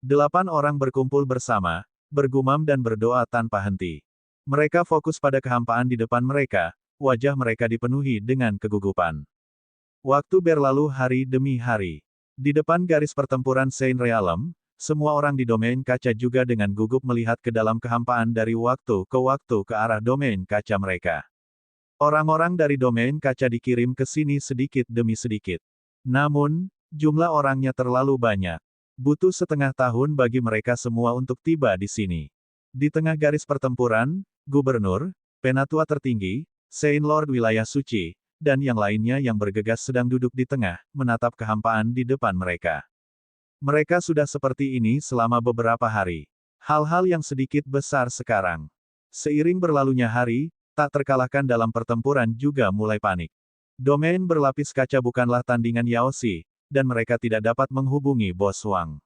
8 orang berkumpul bersama, bergumam dan berdoa tanpa henti. Mereka fokus pada kehampaan di depan mereka, wajah mereka dipenuhi dengan kegugupan. Waktu berlalu hari demi hari. Di depan garis pertempuran Saint Realm, semua orang di domain kaca juga dengan gugup melihat ke dalam kehampaan dari waktu ke arah domain kaca mereka. Orang-orang dari domain kaca dikirim ke sini sedikit demi sedikit. Namun, jumlah orangnya terlalu banyak. Butuh setengah tahun bagi mereka semua untuk tiba di sini. Di tengah garis pertempuran, Gubernur, Penatua tertinggi, Saint Lord wilayah suci, dan yang lainnya yang bergegas sedang duduk di tengah, menatap kehampaan di depan mereka. Mereka sudah seperti ini selama beberapa hari. Hal-hal yang sedikit besar sekarang. Seiring berlalunya hari, tak terkalahkan dalam pertempuran juga mulai panik. Domain berlapis kaca bukanlah tandingan Yaoshi, dan mereka tidak dapat menghubungi Bos Wang.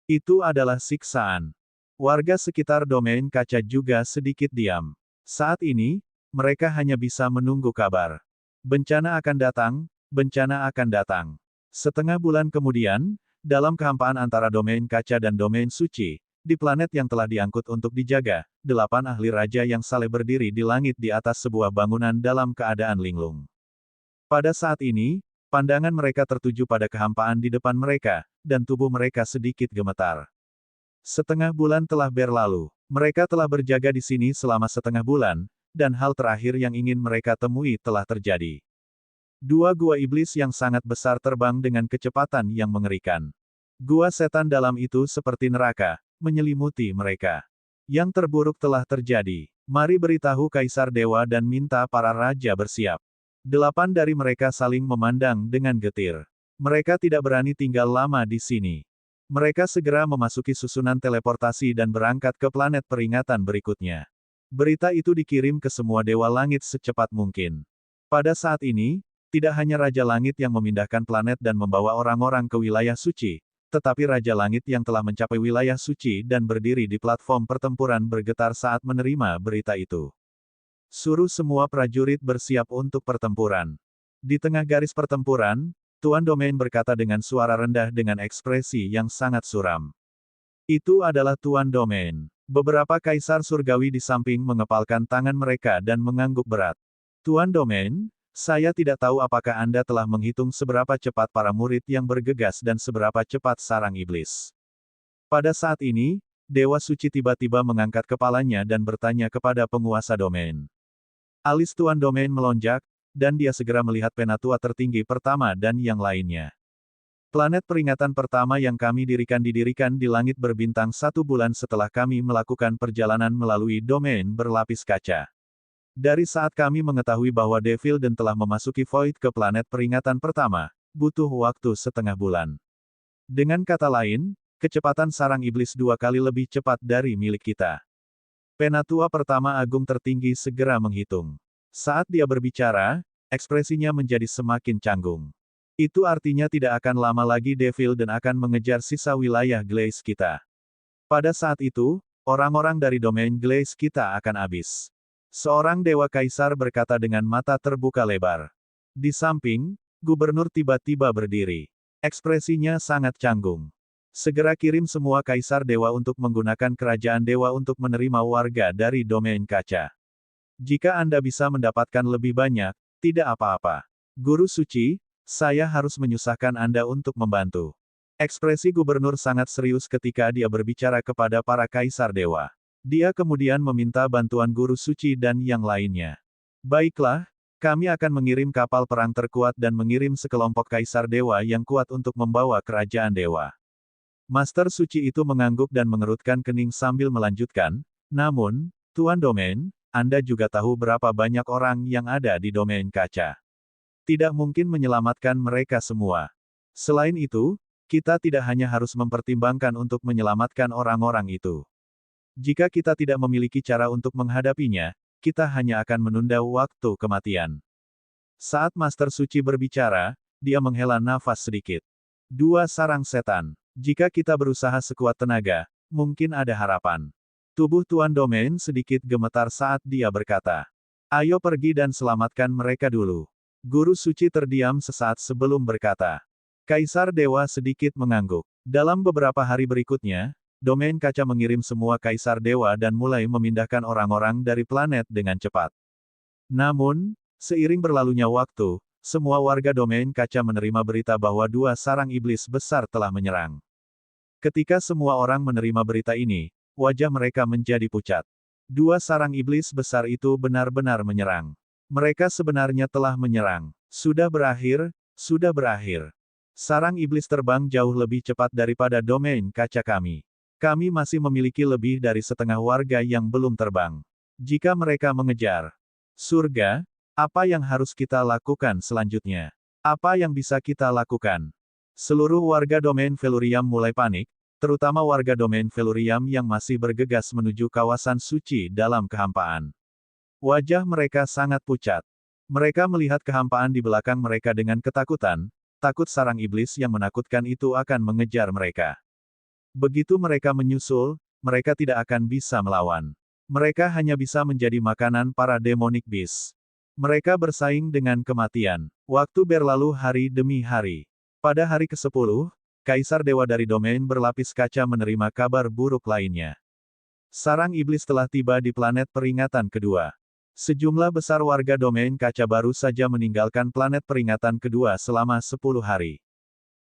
Itu adalah siksaan. Warga sekitar domain kaca juga sedikit diam. Saat ini, mereka hanya bisa menunggu kabar. Bencana akan datang, bencana akan datang. Setengah bulan kemudian, dalam kehampaan antara domain kaca dan domain suci, di planet yang telah diangkut untuk dijaga, 8 ahli raja yang saleh berdiri di langit di atas sebuah bangunan dalam keadaan linglung. Pada saat ini, pandangan mereka tertuju pada kehampaan di depan mereka, dan tubuh mereka sedikit gemetar. Setengah bulan telah berlalu. Mereka telah berjaga di sini selama setengah bulan, dan hal terakhir yang ingin mereka temui telah terjadi. 2 gua iblis yang sangat besar terbang dengan kecepatan yang mengerikan. Gua setan dalam itu seperti neraka, menyelimuti mereka. Yang terburuk telah terjadi. Mari beritahu Kaisar Dewa dan minta para raja bersiap. 8 dari mereka saling memandang dengan getir. Mereka tidak berani tinggal lama di sini. Mereka segera memasuki susunan teleportasi dan berangkat ke planet peringatan berikutnya. Berita itu dikirim ke semua dewa langit secepat mungkin. Pada saat ini, tidak hanya Raja Langit yang memindahkan planet dan membawa orang-orang ke wilayah suci, tetapi Raja Langit yang telah mencapai wilayah suci dan berdiri di platform pertempuran bergetar saat menerima berita itu. Suruh semua prajurit bersiap untuk pertempuran. Di tengah garis pertempuran, Tuan Domain berkata dengan suara rendah dengan ekspresi yang sangat suram. Itu adalah Tuan Domain. Beberapa kaisar surgawi di samping mengepalkan tangan mereka dan mengangguk berat. Tuan Domain, saya tidak tahu apakah Anda telah menghitung seberapa cepat para murid yang bergegas dan seberapa cepat sarang iblis. Pada saat ini, Dewa Suci tiba-tiba mengangkat kepalanya dan bertanya kepada penguasa domain. Alis Tuan Domain melonjak, dan dia segera melihat penatua tertinggi pertama dan yang lainnya. Planet peringatan pertama yang kami didirikan di langit berbintang 1 bulan setelah kami melakukan perjalanan melalui domain berlapis kaca. Dari saat kami mengetahui bahwa Devil dan telah memasuki Void ke planet peringatan pertama, butuh waktu setengah bulan. Dengan kata lain, kecepatan sarang iblis 2 kali lebih cepat dari milik kita. Penatua pertama agung tertinggi segera menghitung. Saat dia berbicara, ekspresinya menjadi semakin canggung. Itu artinya tidak akan lama lagi Devil dan akan mengejar sisa wilayah Glaze kita. Pada saat itu, orang-orang dari domain Glaze kita akan habis. Seorang dewa kaisar berkata dengan mata terbuka lebar. Di samping, gubernur tiba-tiba berdiri. Ekspresinya sangat canggung. Segera kirim semua kaisar dewa untuk menggunakan kerajaan dewa untuk menerima warga dari domain kaca. Jika Anda bisa mendapatkan lebih banyak, tidak apa-apa. Guru suci, saya harus menyusahkan Anda untuk membantu. Ekspresi gubernur sangat serius ketika dia berbicara kepada para kaisar dewa. Dia kemudian meminta bantuan guru suci dan yang lainnya. Baiklah, kami akan mengirim kapal perang terkuat dan mengirim sekelompok kaisar dewa yang kuat untuk membawa kerajaan dewa. Master suci itu mengangguk dan mengerutkan kening sambil melanjutkan, namun, Tuan Domain, Anda juga tahu berapa banyak orang yang ada di domain kaca. Tidak mungkin menyelamatkan mereka semua. Selain itu, kita tidak hanya harus mempertimbangkan untuk menyelamatkan orang-orang itu. Jika kita tidak memiliki cara untuk menghadapinya, kita hanya akan menunda waktu kematian. Saat Master Suci berbicara, dia menghela nafas sedikit. 2 sarang setan. Jika kita berusaha sekuat tenaga, mungkin ada harapan. Tubuh Tuan Domain sedikit gemetar saat dia berkata. Ayo pergi dan selamatkan mereka dulu. Guru Suci terdiam sesaat sebelum berkata. Kaisar Dewa sedikit mengangguk. Dalam beberapa hari berikutnya, domain kaca mengirim semua kaisar dewa dan mulai memindahkan orang-orang dari planet dengan cepat. Namun, seiring berlalunya waktu, semua warga domain kaca menerima berita bahwa 2 sarang iblis besar telah menyerang. Ketika semua orang menerima berita ini, wajah mereka menjadi pucat. 2 sarang iblis besar itu benar-benar menyerang. Mereka sebenarnya telah menyerang. Sudah berakhir, sudah berakhir. Sarang iblis terbang jauh lebih cepat daripada domain kaca kami. Kami masih memiliki lebih dari setengah warga yang belum terbang. Jika mereka mengejar surga, apa yang harus kita lakukan selanjutnya? Apa yang bisa kita lakukan? Seluruh warga domain Velurium mulai panik, terutama warga domain Velurium yang masih bergegas menuju kawasan suci dalam kehampaan. Wajah mereka sangat pucat. Mereka melihat kehampaan di belakang mereka dengan ketakutan, takut sarang iblis yang menakutkan itu akan mengejar mereka. Begitu mereka menyusul, mereka tidak akan bisa melawan. Mereka hanya bisa menjadi makanan para demonic beast. Mereka bersaing dengan kematian. Waktu berlalu hari demi hari. Pada hari ke-10, Kaisar Dewa dari domain berlapis kaca menerima kabar buruk lainnya. Sarang iblis telah tiba di planet peringatan kedua. Sejumlah besar warga domain kaca baru saja meninggalkan planet peringatan kedua selama 10 hari.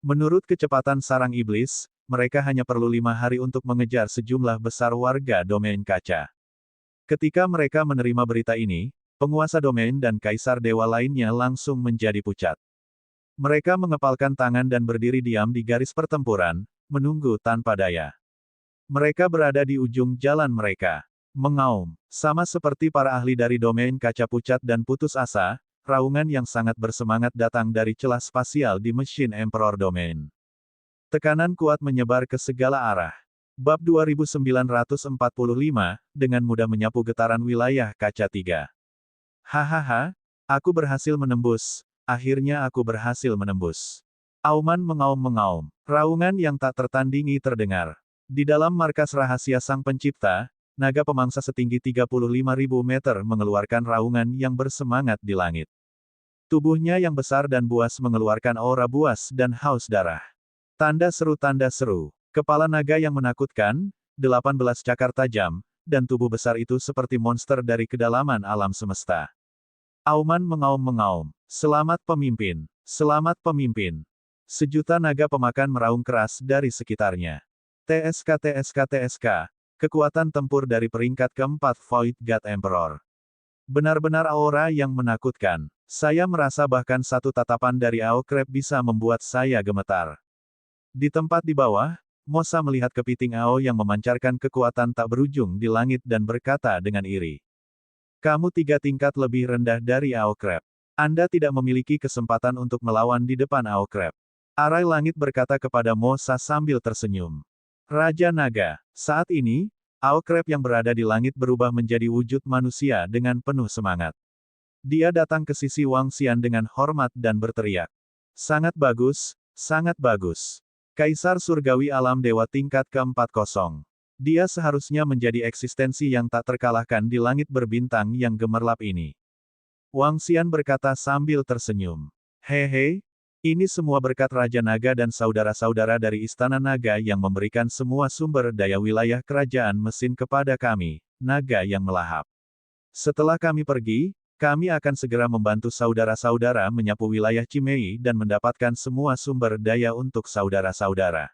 Menurut kecepatan sarang iblis, mereka hanya perlu 5 hari untuk mengejar sejumlah besar warga domain kaca. Ketika mereka menerima berita ini, penguasa domain dan kaisar dewa lainnya langsung menjadi pucat. Mereka mengepalkan tangan dan berdiri diam di garis pertempuran, menunggu tanpa daya. Mereka berada di ujung jalan mereka. Mengaum. Sama seperti para ahli dari domain kaca pucat dan putus asa, raungan yang sangat bersemangat datang dari celah spasial di mesin Emperor Domain. Tekanan kuat menyebar ke segala arah. Bab 2945, dengan mudah menyapu getaran wilayah kaca 3. Hahaha, aku berhasil menembus. Akhirnya aku berhasil menembus. Auman mengaum-mengaum. Raungan yang tak tertandingi terdengar. Di dalam markas rahasia Sang Pencipta, naga pemangsa setinggi 35.000 meter mengeluarkan raungan yang bersemangat di langit. Tubuhnya yang besar dan buas mengeluarkan aura buas dan haus darah. Tanda seru, kepala naga yang menakutkan, 18 cakar tajam, dan tubuh besar itu seperti monster dari kedalaman alam semesta. Auman mengaum-mengaum. Selamat pemimpin. Selamat pemimpin. Sejuta naga pemakan meraung keras dari sekitarnya. TSK TSK TSK. Kekuatan tempur dari peringkat keempat Void God Emperor. Benar-benar aura yang menakutkan. Saya merasa bahkan satu tatapan dari Ao Crab bisa membuat saya gemetar. Di tempat di bawah, Mosa melihat kepiting Ao yang memancarkan kekuatan tak berujung di langit dan berkata dengan iri. Kamu 3 tingkat lebih rendah dari Ao Crab. Anda tidak memiliki kesempatan untuk melawan di depan Ao Crab. Arai langit berkata kepada Mosa sambil tersenyum. Raja Naga, saat ini, Ao Crab yang berada di langit berubah menjadi wujud manusia dengan penuh semangat. Dia datang ke sisi Wang Xian dengan hormat dan berteriak. Sangat bagus, sangat bagus. Kaisar Surgawi Alam Dewa tingkat ke-40. Dia seharusnya menjadi eksistensi yang tak terkalahkan di langit berbintang yang gemerlap ini. Wang Xian berkata sambil tersenyum. Hehe, ini semua berkat Raja Naga dan saudara-saudara dari Istana Naga yang memberikan semua sumber daya wilayah kerajaan mesin kepada kami, naga yang melahap. Setelah kami pergi, kami akan segera membantu saudara-saudara menyapu wilayah Cimei dan mendapatkan semua sumber daya untuk saudara-saudara.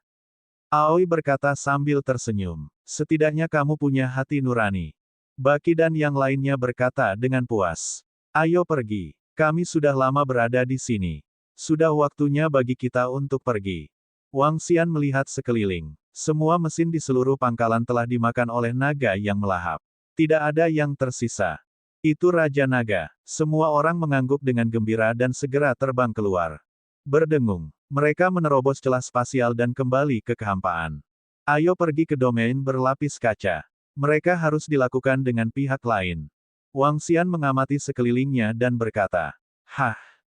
Aoi berkata sambil tersenyum. Setidaknya kamu punya hati nurani. Baki dan yang lainnya berkata dengan puas. Ayo pergi. Kami sudah lama berada di sini. Sudah waktunya bagi kita untuk pergi. Wang Xian melihat sekeliling. Semua mesin di seluruh pangkalan telah dimakan oleh naga yang melahap. Tidak ada yang tersisa. Itu Raja Naga. Semua orang mengangguk dengan gembira dan segera terbang keluar. Berdengung. Mereka menerobos celah spasial dan kembali ke kehampaan. Ayo pergi ke domain berlapis kaca. Mereka harus dilakukan dengan pihak lain. Wang Xian mengamati sekelilingnya dan berkata, Hah.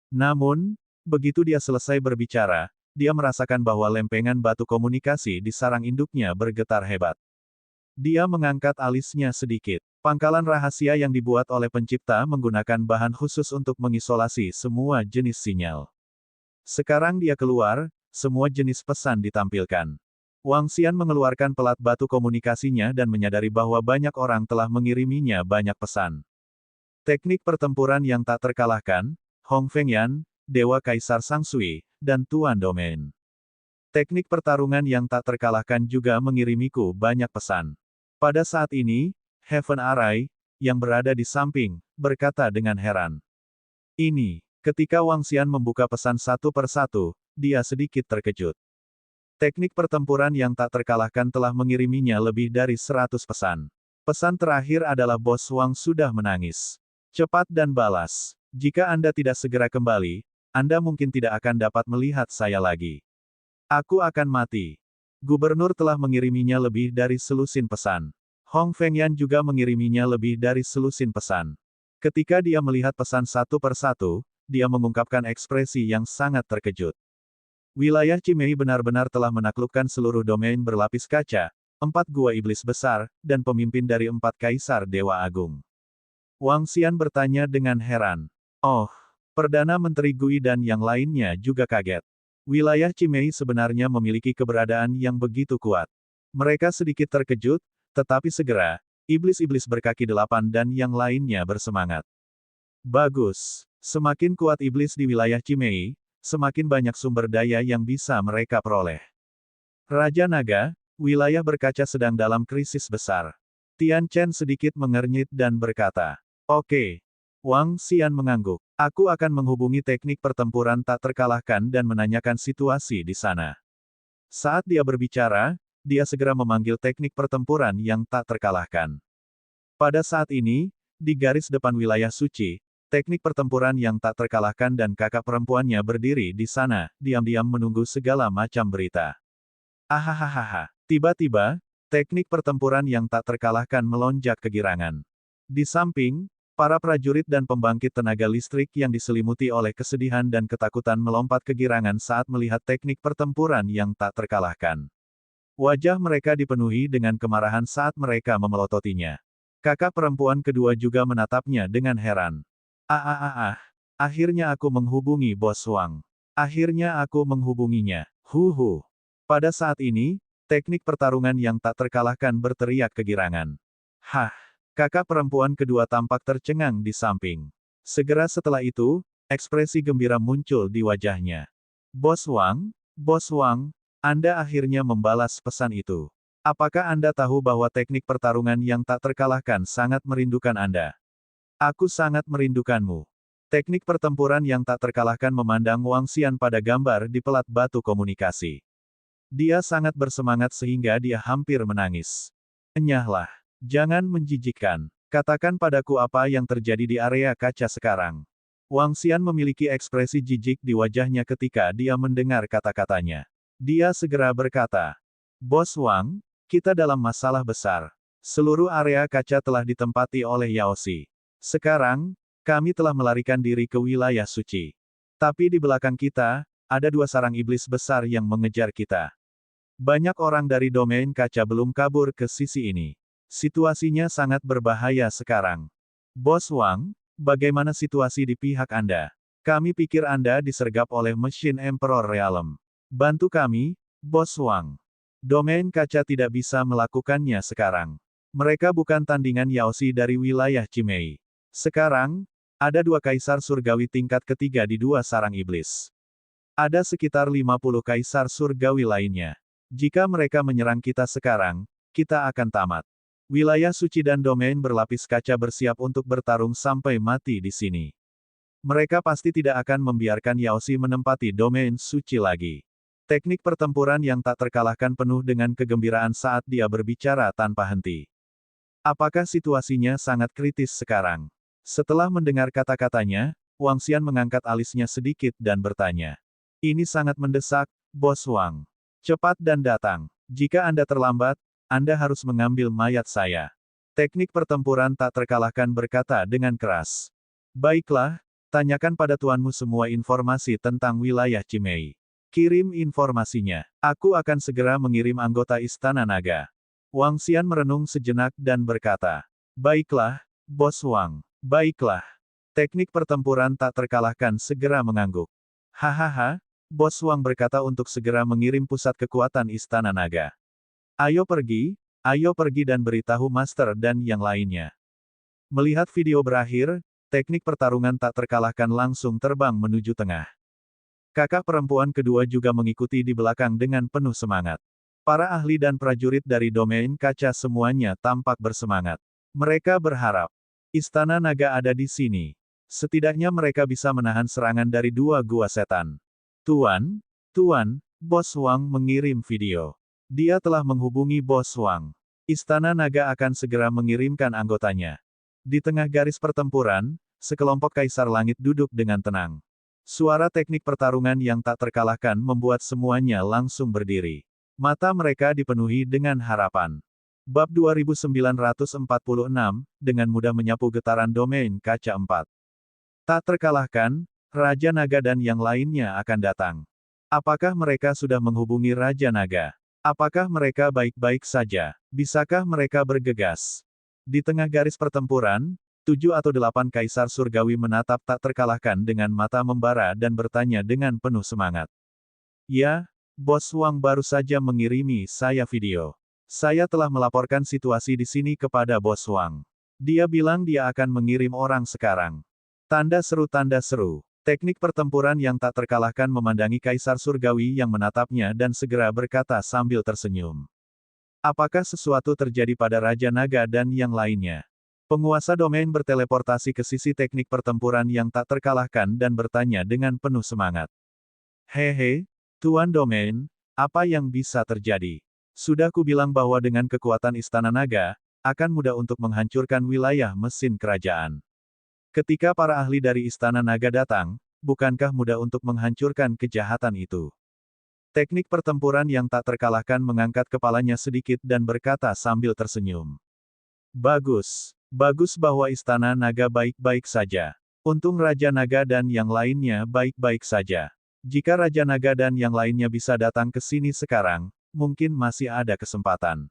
Namun, begitu dia selesai berbicara, dia merasakan bahwa lempengan batu komunikasi di sarang induknya bergetar hebat. Dia mengangkat alisnya sedikit. Pangkalan rahasia yang dibuat oleh pencipta menggunakan bahan khusus untuk mengisolasi semua jenis sinyal. Sekarang dia keluar, semua jenis pesan ditampilkan. Wang Xian mengeluarkan pelat batu komunikasinya dan menyadari bahwa banyak orang telah mengiriminya banyak pesan. Teknik pertempuran yang tak terkalahkan, Hong Fengyan, Dewa Kaisar Sang Sui, dan Tuan Domain. Teknik pertarungan yang tak terkalahkan juga mengirimiku banyak pesan. Pada saat ini, Heaven Arai, yang berada di samping, berkata dengan heran. Ini, ketika Wang Xian membuka pesan satu persatu, dia sedikit terkejut. Teknik pertempuran yang tak terkalahkan telah mengiriminya lebih dari 100 pesan. Pesan terakhir adalah Bos Wang sudah menangis. Cepat dan balas. Jika Anda tidak segera kembali, Anda mungkin tidak akan dapat melihat saya lagi. Aku akan mati. Gubernur telah mengiriminya lebih dari selusin pesan. Hong Fengyan juga mengiriminya lebih dari selusin pesan. Ketika dia melihat pesan satu persatu, dia mengungkapkan ekspresi yang sangat terkejut. Wilayah Cimei benar-benar telah menaklukkan seluruh domain berlapis kaca, 4 gua iblis besar, dan pemimpin dari 4 kaisar Dewa Agung. Wang Xian bertanya dengan heran. Oh, Perdana Menteri Gui dan yang lainnya juga kaget. Wilayah Cimei sebenarnya memiliki keberadaan yang begitu kuat. Mereka sedikit terkejut, tetapi segera, iblis-iblis berkaki 8 dan yang lainnya bersemangat. Bagus. Semakin kuat iblis di wilayah Cimei, semakin banyak sumber daya yang bisa mereka peroleh. Raja Naga, wilayah berkaca sedang dalam krisis besar. Tian Chen sedikit mengernyit dan berkata, Oke. Wang Xian mengangguk. Aku akan menghubungi teknik pertempuran tak terkalahkan dan menanyakan situasi di sana. Saat dia berbicara, dia segera memanggil teknik pertempuran yang tak terkalahkan. Pada saat ini, di garis depan wilayah suci, teknik pertempuran yang tak terkalahkan dan kakak perempuannya berdiri di sana, diam-diam menunggu segala macam berita. Ahahaha. Tiba-tiba, teknik pertempuran yang tak terkalahkan melonjak kegirangan. Di samping, para prajurit dan pembangkit tenaga listrik yang diselimuti oleh kesedihan dan ketakutan melompat kegirangan saat melihat teknik pertempuran yang tak terkalahkan. Wajah mereka dipenuhi dengan kemarahan saat mereka memelototinya. Kakak perempuan kedua juga menatapnya dengan heran. Akhirnya aku menghubungi Bos Wang. Akhirnya aku menghubunginya. Huhu. Pada saat ini, teknik pertarungan yang tak terkalahkan berteriak kegirangan. Hah! Kakak perempuan kedua tampak tercengang di samping. Segera setelah itu, ekspresi gembira muncul di wajahnya. Bos Wang, Anda akhirnya membalas pesan itu. Apakah Anda tahu bahwa teknik pertarungan yang tak terkalahkan sangat merindukan Anda? Aku sangat merindukanmu. Teknik pertempuran yang tak terkalahkan memandang Wang Xian pada gambar di pelat batu komunikasi. Dia sangat bersemangat sehingga dia hampir menangis. Enyahlah. Jangan menjijikkan. Katakan padaku apa yang terjadi di area kaca sekarang. Wang Xian memiliki ekspresi jijik di wajahnya ketika dia mendengar kata-katanya. Dia segera berkata, Bos Wang, kita dalam masalah besar. Seluruh area kaca telah ditempati oleh Yaoxi. Sekarang, kami telah melarikan diri ke wilayah suci. Tapi di belakang kita, ada dua sarang iblis besar yang mengejar kita. Banyak orang dari domain kaca belum kabur ke sisi ini. Situasinya sangat berbahaya sekarang. Bos Wang, bagaimana situasi di pihak Anda? Kami pikir Anda disergap oleh mesin Emperor Realm. Bantu kami, Bos Wang. Domain kaca tidak bisa melakukannya sekarang. Mereka bukan tandingan Yaoxi dari wilayah Cimei. Sekarang, ada dua kaisar surgawi tingkat ketiga di dua sarang iblis. Ada sekitar 50 kaisar surgawi lainnya. Jika mereka menyerang kita sekarang, kita akan tamat. Wilayah suci dan domain berlapis kaca bersiap untuk bertarung sampai mati di sini. Mereka pasti tidak akan membiarkan Yaoxi menempati domain suci lagi. Teknik pertempuran yang tak terkalahkan penuh dengan kegembiraan saat dia berbicara tanpa henti. Apakah situasinya sangat kritis sekarang? Setelah mendengar kata-katanya, Wang Xian mengangkat alisnya sedikit dan bertanya. Ini sangat mendesak, Bos Wang. Cepat dan datang. Jika Anda terlambat, Anda harus mengambil mayat saya. Teknik pertempuran tak terkalahkan berkata dengan keras. Baiklah, tanyakan pada tuanmu semua informasi tentang wilayah Cimei. Kirim informasinya. Aku akan segera mengirim anggota Istana Naga. Wang Xian merenung sejenak dan berkata. Baiklah, Bos Wang. Baiklah. Teknik pertempuran tak terkalahkan segera mengangguk. Hahaha. Bos Wang berkata untuk segera mengirim pusat kekuatan Istana Naga. Ayo pergi dan beritahu Master dan yang lainnya. Melihat video berakhir, teknik pertarungan tak terkalahkan langsung terbang menuju tengah. Kakak perempuan kedua juga mengikuti di belakang dengan penuh semangat. Para ahli dan prajurit dari domain kaca semuanya tampak bersemangat. Mereka berharap Istana Naga ada di sini. Setidaknya mereka bisa menahan serangan dari dua gua setan. Tuan, Bos Wang mengirim video. Dia telah menghubungi Bos Wang. Istana Naga akan segera mengirimkan anggotanya. Di tengah garis pertempuran, sekelompok kaisar langit duduk dengan tenang. Suara teknik pertarungan yang tak terkalahkan membuat semuanya langsung berdiri. Mata mereka dipenuhi dengan harapan. Bab 2946, dengan mudah menyapu getaran domain kaca 4. Tak terkalahkan, Raja Naga dan yang lainnya akan datang. Apakah mereka sudah menghubungi Raja Naga? Apakah mereka baik-baik saja? Bisakah mereka bergegas? Di tengah garis pertempuran, 7 atau 8 kaisar surgawi menatap tak terkalahkan dengan mata membara dan bertanya dengan penuh semangat. Ya, Bos Wang baru saja mengirimi saya video. Saya telah melaporkan situasi di sini kepada Bos Wang. Dia bilang dia akan mengirim orang sekarang. Tanda seru. Teknik pertempuran yang tak terkalahkan memandangi Kaisar Surgawi yang menatapnya dan segera berkata sambil tersenyum. Apakah sesuatu terjadi pada Raja Naga dan yang lainnya? Penguasa domain berteleportasi ke sisi teknik pertempuran yang tak terkalahkan dan bertanya dengan penuh semangat. Hehe, Tuan Domain, apa yang bisa terjadi? Sudah kubilang bahwa dengan kekuatan Istana Naga, akan mudah untuk menghancurkan wilayah mesin kerajaan. Ketika para ahli dari Istana Naga datang, bukankah mudah untuk menghancurkan kejahatan itu? Teknik pertempuran yang tak terkalahkan mengangkat kepalanya sedikit dan berkata sambil tersenyum. Bagus. Bagus bahwa Istana Naga baik-baik saja. Untung Raja Naga dan yang lainnya baik-baik saja. Jika Raja Naga dan yang lainnya bisa datang ke sini sekarang, mungkin masih ada kesempatan.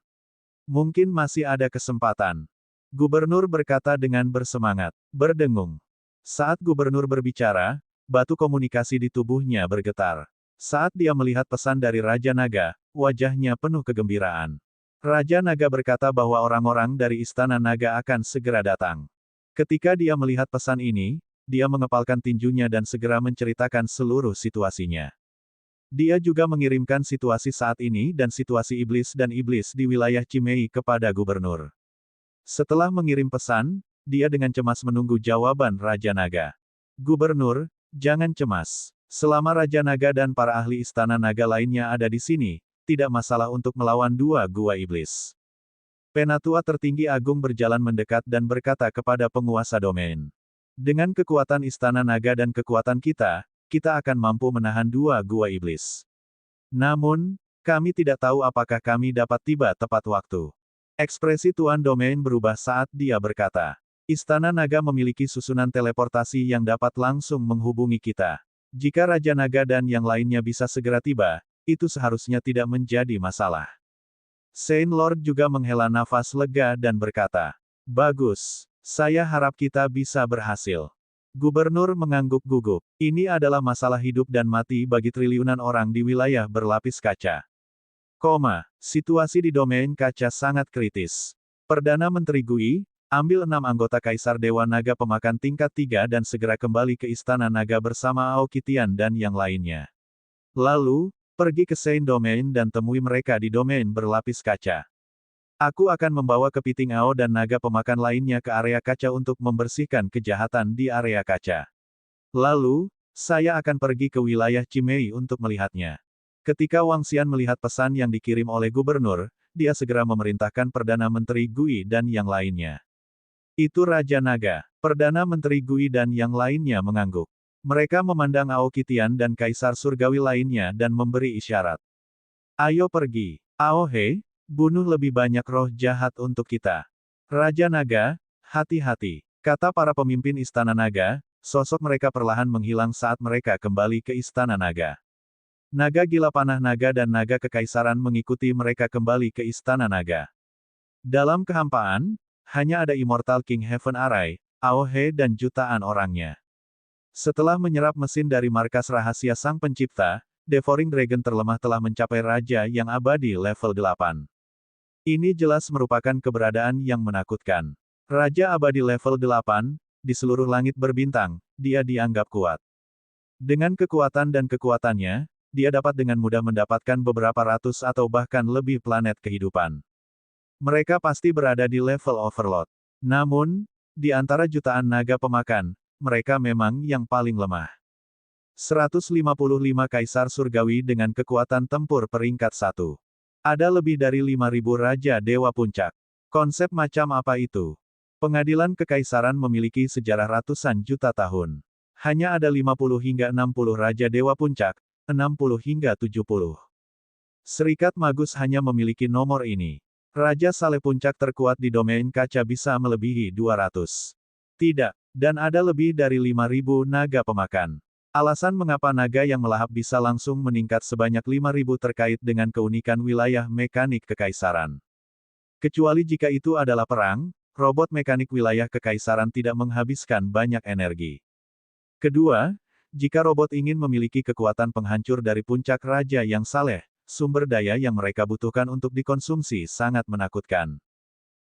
Mungkin masih ada kesempatan. Gubernur berkata dengan bersemangat, berdengung. Saat gubernur berbicara, batu komunikasi di tubuhnya bergetar. Saat dia melihat pesan dari Raja Naga, wajahnya penuh kegembiraan. Raja Naga berkata bahwa orang-orang dari Istana Naga akan segera datang. Ketika dia melihat pesan ini, dia mengepalkan tinjunya dan segera menceritakan seluruh situasinya. Dia juga mengirimkan situasi saat ini dan situasi iblis dan iblis di wilayah Cimei kepada gubernur. Setelah mengirim pesan, dia dengan cemas menunggu jawaban Raja Naga. Gubernur, jangan cemas. Selama Raja Naga dan para ahli Istana Naga lainnya ada di sini, tidak masalah untuk melawan dua gua iblis. Penatua tertinggi agung berjalan mendekat dan berkata kepada penguasa domain. Dengan kekuatan Istana Naga dan kekuatan kita akan mampu menahan dua gua iblis. Namun, kami tidak tahu apakah kami dapat tiba tepat waktu. Ekspresi Tuan Domain berubah saat dia berkata, Istana Naga memiliki susunan teleportasi yang dapat langsung menghubungi kita. Jika Raja Naga dan yang lainnya bisa segera tiba, itu seharusnya tidak menjadi masalah. Saint Lord juga menghela nafas lega dan berkata, bagus, saya harap kita bisa berhasil. Gubernur mengangguk gugup. Ini adalah masalah hidup dan mati bagi triliunan orang di wilayah berlapis kaca. Situasi di domain kaca sangat kritis. Perdana Menteri Gui, ambil 6 anggota Kaisar Dewa Naga Pemakan tingkat 3 dan segera kembali ke Istana Naga bersama Aokitian dan yang lainnya. Lalu, pergi ke Saint Domain dan temui mereka di domain berlapis kaca. Aku akan membawa kepiting Ao dan naga pemakan lainnya ke area kaca untuk membersihkan kejahatan di area kaca. Lalu, saya akan pergi ke wilayah Cimei untuk melihatnya. Ketika Wang Xian melihat pesan yang dikirim oleh gubernur, dia segera memerintahkan Perdana Menteri Gui dan yang lainnya. Itu Raja Naga, Perdana Menteri Gui dan yang lainnya mengangguk. Mereka memandang Aokitian dan Kaisar Surgawi lainnya dan memberi isyarat. Ayo pergi. Aohe, bunuh lebih banyak roh jahat untuk kita. Raja Naga, hati-hati. Kata para pemimpin Istana Naga, sosok mereka perlahan menghilang saat mereka kembali ke Istana Naga. Naga gila panah naga dan naga kekaisaran mengikuti mereka kembali ke Istana Naga. Dalam kehampaan, hanya ada Immortal King Heaven Arai, Aohe dan jutaan orangnya. Setelah menyerap mesin dari markas rahasia Sang Pencipta, Devouring Dragon terlemah telah mencapai Raja yang abadi level 8. Ini jelas merupakan keberadaan yang menakutkan. Raja abadi level 8, di seluruh langit berbintang, dia dianggap kuat. Dengan kekuatan dan kekuatannya, dia dapat dengan mudah mendapatkan beberapa ratus atau bahkan lebih planet kehidupan. Mereka pasti berada di level overload. Namun, di antara jutaan naga pemakan, mereka memang yang paling lemah. 155 Kaisar Surgawi dengan kekuatan tempur peringkat 1. Ada lebih dari 5.000 Raja Dewa Puncak. Konsep macam apa itu? Pengadilan Kekaisaran memiliki sejarah ratusan juta tahun. Hanya ada 50 hingga 60 Raja Dewa Puncak, 60 hingga 70. Serikat Magus hanya memiliki nomor ini. Raja Saleh Puncak terkuat di domain kaca bisa melebihi 200. Tidak, dan ada lebih dari 5.000 naga pemakan. Alasan mengapa naga yang melahap bisa langsung meningkat sebanyak 5.000 terkait dengan keunikan wilayah mekanik kekaisaran. Kecuali jika itu adalah perang, robot mekanik wilayah kekaisaran tidak menghabiskan banyak energi. Kedua, jika robot ingin memiliki kekuatan penghancur dari puncak Raja yang saleh, sumber daya yang mereka butuhkan untuk dikonsumsi sangat menakutkan.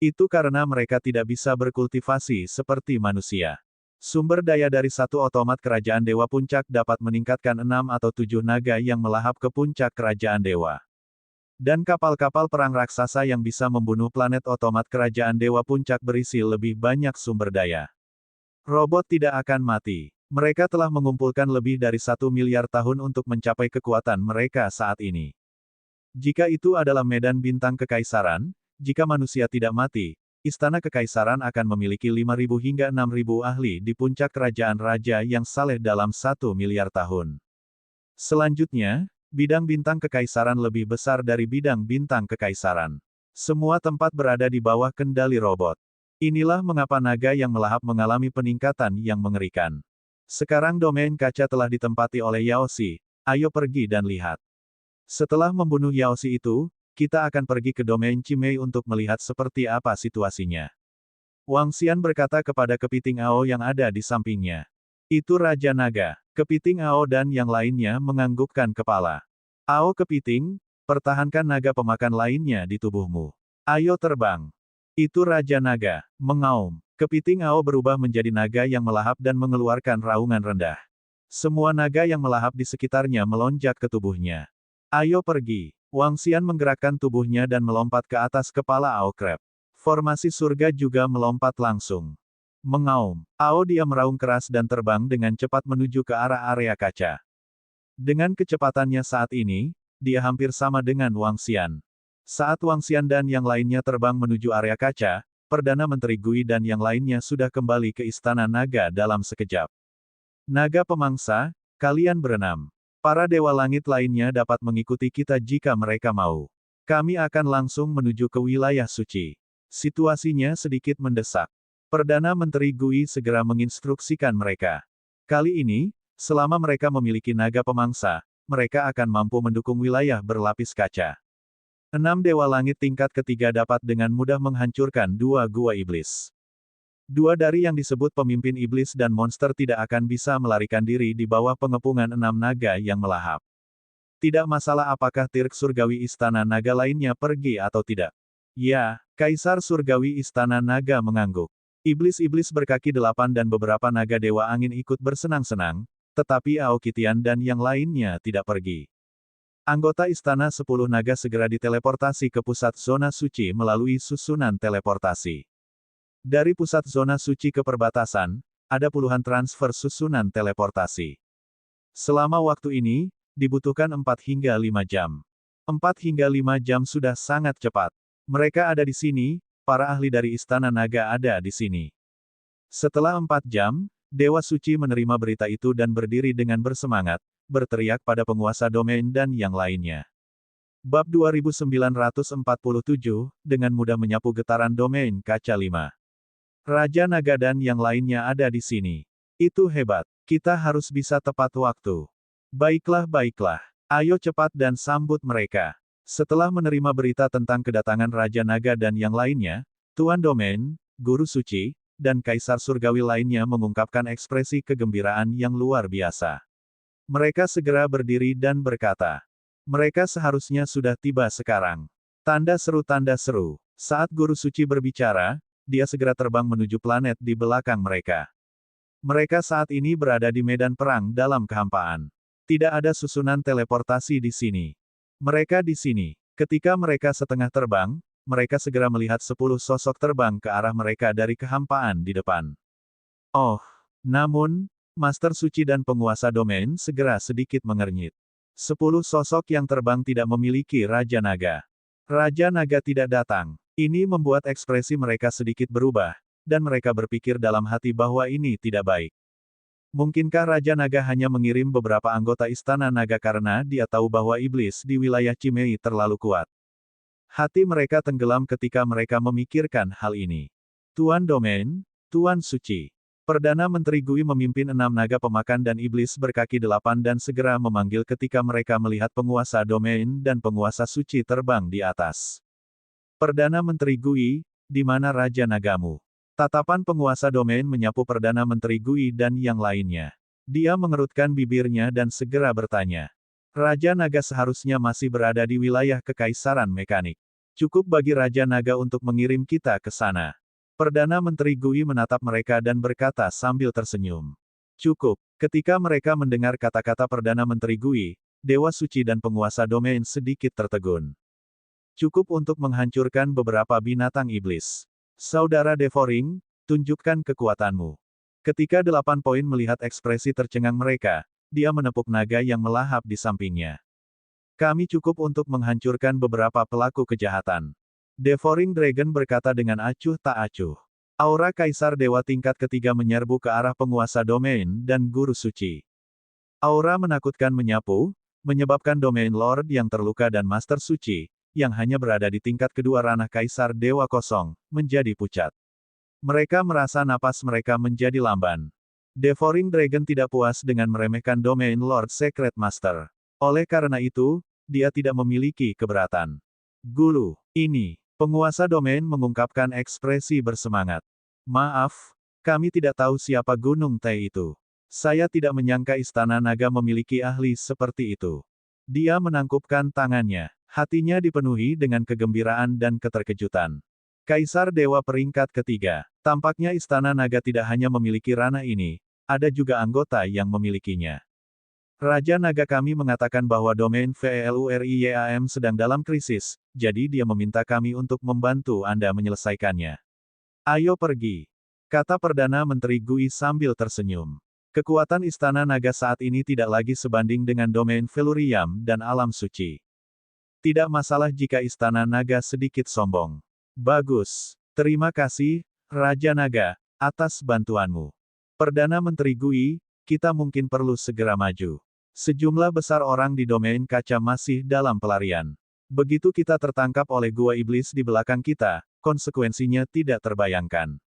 Itu karena mereka tidak bisa berkultivasi seperti manusia. Sumber daya dari satu otomat kerajaan Dewa Puncak dapat meningkatkan 6 atau 7 naga yang melahap ke puncak kerajaan Dewa. Dan kapal-kapal perang raksasa yang bisa membunuh planet otomat kerajaan Dewa Puncak berisi lebih banyak sumber daya. Robot tidak akan mati. Mereka telah mengumpulkan lebih dari 1 miliar tahun untuk mencapai kekuatan mereka saat ini. Jika itu adalah medan bintang kekaisaran, jika manusia tidak mati, Istana Kekaisaran akan memiliki 5.000 hingga 6.000 ahli di puncak kerajaan raja yang saleh dalam 1 miliar tahun. Selanjutnya, Bidang bintang kekaisaran lebih besar dari bidang bintang kekaisaran. Semua tempat berada di bawah kendali robot. Inilah mengapa naga yang melahap mengalami peningkatan yang mengerikan. Sekarang domain kaca telah ditempati oleh Yaoshi, ayo pergi dan lihat. Setelah membunuh Yaoshi itu, kita akan pergi ke domain Cimei untuk melihat seperti apa situasinya. Wang Xian berkata kepada kepiting Ao yang ada di sampingnya. Itu Raja Naga. Kepiting Ao dan yang lainnya menganggukkan kepala. Ao kepiting, pertahankan naga pemakan lainnya di tubuhmu. Ayo terbang. Itu Raja Naga, mengaum. Kepiting Ao berubah menjadi naga yang melahap dan mengeluarkan raungan rendah. Semua naga yang melahap di sekitarnya melonjak ke tubuhnya. Ayo pergi. Wang Xian menggerakkan tubuhnya dan melompat ke atas kepala Ao Crab. Formasi surga juga melompat langsung. Mengaum. Ao dia meraung keras dan terbang dengan cepat menuju ke arah area kaca. Dengan kecepatannya saat ini, dia hampir sama dengan Wang Xian. Saat Wang Xian dan yang lainnya terbang menuju area kaca, Perdana Menteri Gui dan yang lainnya sudah kembali ke Istana Naga dalam sekejap. Naga pemangsa, kalian berenam. Para dewa langit lainnya dapat mengikuti kita jika mereka mau. Kami akan langsung menuju ke wilayah suci. Situasinya sedikit mendesak. Perdana Menteri Gui segera menginstruksikan mereka. Kali ini, selama mereka memiliki naga pemangsa, mereka akan mampu mendukung wilayah berlapis kaca. 6 dewa langit tingkat ketiga dapat dengan mudah menghancurkan 2 gua iblis. 2 dari yang disebut pemimpin iblis dan monster tidak akan bisa melarikan diri di bawah pengepungan 6 naga yang melahap. Tidak masalah apakah Tirk Surgawi Istana Naga lainnya pergi atau tidak. Ya, Kaisar Surgawi Istana Naga mengangguk. Iblis-iblis berkaki 8 dan beberapa naga dewa angin ikut bersenang-senang, tetapi Aokitian dan yang lainnya tidak pergi. Anggota Istana 10 Naga segera diteleportasi ke pusat zona suci melalui susunan teleportasi. Dari pusat zona suci ke perbatasan, ada puluhan transfer susunan teleportasi. Selama waktu ini, dibutuhkan 4 hingga 5 jam. 4 hingga 5 jam sudah sangat cepat. Mereka ada di sini, para ahli dari Istana Naga ada di sini. Setelah 4 jam, Dewa Suci menerima berita itu dan berdiri dengan bersemangat, berteriak pada penguasa domain dan yang lainnya. Bab 2947, dengan mudah menyapu getaran domain kaca 5. Raja Naga dan yang lainnya ada di sini. Itu hebat. Kita harus bisa tepat waktu. Baiklah, baiklah. Ayo cepat dan sambut mereka. Setelah menerima berita tentang kedatangan Raja Naga dan yang lainnya, Tuan Domain, Guru Suci, dan Kaisar Surgawi lainnya mengungkapkan ekspresi kegembiraan yang luar biasa. Mereka segera berdiri dan berkata, mereka seharusnya sudah tiba sekarang. Tanda seru, tanda seru. Saat Guru Suci berbicara, dia segera terbang menuju planet di belakang mereka. Mereka saat ini berada di medan perang dalam kehampaan. Tidak ada susunan teleportasi di sini. Mereka di sini. Ketika mereka setengah terbang, mereka segera melihat 10 sosok terbang ke arah mereka dari kehampaan di depan. Oh, namun, Master Suci dan penguasa domain segera sedikit mengernyit. 10 sosok yang terbang tidak memiliki Raja Naga. Raja Naga tidak datang. Ini membuat ekspresi mereka sedikit berubah, dan mereka berpikir dalam hati bahwa ini tidak baik. Mungkinkah Raja Naga hanya mengirim beberapa anggota Istana Naga karena dia tahu bahwa iblis di wilayah Cimei terlalu kuat? Hati mereka tenggelam ketika mereka memikirkan hal ini. Tuan Domain, Tuan Suci. Perdana Menteri Gui memimpin 6 naga pemakan dan iblis berkaki 8 dan segera memanggil ketika mereka melihat penguasa Domain dan penguasa Suci terbang di atas. Perdana Menteri Gui, di mana Raja Nagamu? Tatapan penguasa domain menyapu Perdana Menteri Gui dan yang lainnya. Dia mengerutkan bibirnya dan segera bertanya. Raja Naga seharusnya masih berada di wilayah Kekaisaran Mekanik. Cukup bagi Raja Naga untuk mengirim kita ke sana. Perdana Menteri Gui menatap mereka dan berkata sambil tersenyum. Cukup. Ketika mereka mendengar kata-kata Perdana Menteri Gui, Dewa Suci dan penguasa domain sedikit tertegun. Cukup untuk menghancurkan beberapa binatang iblis. Saudara Devoring, tunjukkan kekuatanmu. Ketika 8 poin melihat ekspresi tercengang mereka, dia menepuk naga yang melahap di sampingnya. Kami cukup untuk menghancurkan beberapa pelaku kejahatan. Devoring Dragon berkata dengan acuh tak acuh. Aura Kaisar Dewa tingkat ketiga menyerbu ke arah penguasa domain dan Guru Suci. Aura menakutkan menyapu, menyebabkan Domain Lord yang terluka dan Master Suci, yang hanya berada di tingkat kedua ranah Kaisar Dewa Kosong, menjadi pucat. Mereka merasa napas mereka menjadi lamban. Devouring Dragon tidak puas dengan meremehkan Domain Lord Secret Master. Oleh karena itu, dia tidak memiliki keberatan. Gulu, ini, penguasa domain mengungkapkan ekspresi bersemangat. Maaf, kami tidak tahu siapa Gunung Teh itu. Saya tidak menyangka Istana Naga memiliki ahli seperti itu. Dia menangkupkan tangannya. Hatinya dipenuhi dengan kegembiraan dan keterkejutan. Kaisar Dewa peringkat ketiga. Tampaknya Istana Naga tidak hanya memiliki ranah ini, ada juga anggota yang memilikinya. Raja Naga kami mengatakan bahwa domain VELURIYAM sedang dalam krisis, jadi dia meminta kami untuk membantu Anda menyelesaikannya. Ayo pergi, kata Perdana Menteri Gui sambil tersenyum. Kekuatan Istana Naga saat ini tidak lagi sebanding dengan domain Velurium dan alam suci. Tidak masalah jika Istana Naga sedikit sombong. Bagus. Terima kasih, Raja Naga, atas bantuanmu. Perdana Menteri Gui, kita mungkin perlu segera maju. Sejumlah besar orang di domain kaca masih dalam pelarian. Begitu kita tertangkap oleh gua iblis di belakang kita, konsekuensinya tidak terbayangkan.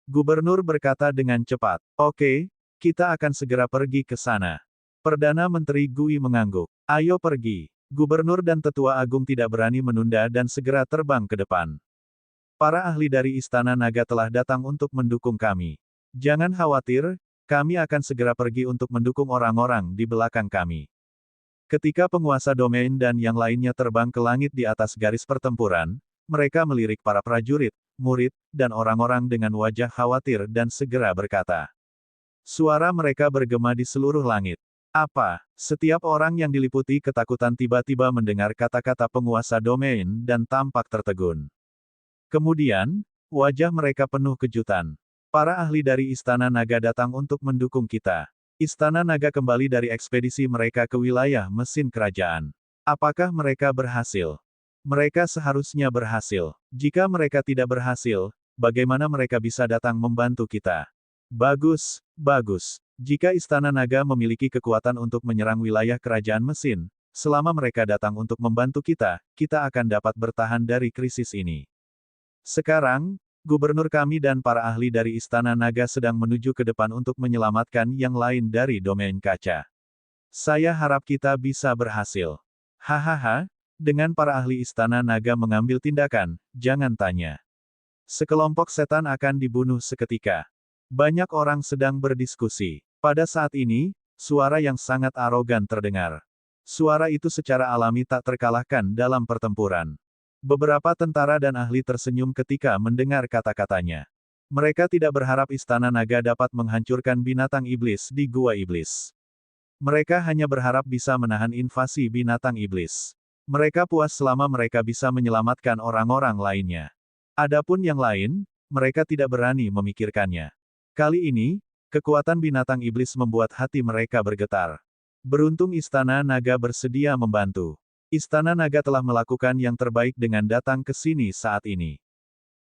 Gubernur berkata dengan cepat, "Oke, kita akan segera pergi ke sana." Perdana Menteri Gui mengangguk. "Ayo pergi." Gubernur dan Tetua Agung tidak berani menunda dan segera terbang ke depan. Para ahli dari Istana Naga telah datang untuk mendukung kami. Jangan khawatir, kami akan segera pergi untuk mendukung orang-orang di belakang kami. Ketika penguasa domain dan yang lainnya terbang ke langit di atas garis pertempuran, mereka melirik para prajurit, murid, dan orang-orang dengan wajah khawatir dan segera berkata. Suara mereka bergema di seluruh langit. Apa? Setiap orang yang diliputi ketakutan tiba-tiba mendengar kata-kata penguasa domain dan tampak tertegun. Kemudian, wajah mereka penuh kejutan. Para ahli dari Istana Naga datang untuk mendukung kita. Istana Naga kembali dari ekspedisi mereka ke wilayah mesin kerajaan. Apakah mereka berhasil? Mereka seharusnya berhasil. Jika mereka tidak berhasil, bagaimana mereka bisa datang membantu kita? Bagus, bagus. Jika Istana Naga memiliki kekuatan untuk menyerang wilayah kerajaan mesin, selama mereka datang untuk membantu kita, kita akan dapat bertahan dari krisis ini. Sekarang, gubernur kami dan para ahli dari Istana Naga sedang menuju ke depan untuk menyelamatkan yang lain dari domain kaca. Saya harap kita bisa berhasil. Hahaha, dengan para ahli Istana Naga mengambil tindakan, jangan tanya. Sekelompok setan akan dibunuh seketika. Banyak orang sedang berdiskusi. Pada saat ini, suara yang sangat arogan terdengar. Suara itu secara alami tak terkalahkan dalam pertempuran. Beberapa tentara dan ahli tersenyum ketika mendengar kata-katanya. Mereka tidak berharap Istana Naga dapat menghancurkan binatang iblis di Gua Iblis. Mereka hanya berharap bisa menahan invasi binatang iblis. Mereka puas selama mereka bisa menyelamatkan orang-orang lainnya. Adapun yang lain, mereka tidak berani memikirkannya. Kali ini, kekuatan binatang iblis membuat hati mereka bergetar. Beruntung Istana Naga bersedia membantu. Istana Naga telah melakukan yang terbaik dengan datang ke sini saat ini.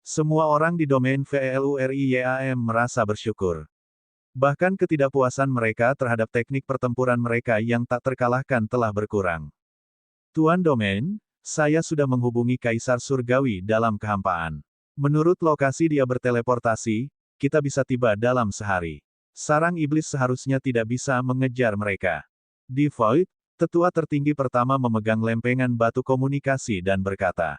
Semua orang di domain VELURIYAM merasa bersyukur. Bahkan ketidakpuasan mereka terhadap teknik pertempuran mereka yang tak terkalahkan telah berkurang. Tuan Domain, saya sudah menghubungi Kaisar Surgawi dalam kehampaan. Menurut lokasi dia berteleportasi, kita bisa tiba dalam sehari. Sarang iblis seharusnya tidak bisa mengejar mereka. Di Void, tetua tertinggi pertama memegang lempengan batu komunikasi dan berkata,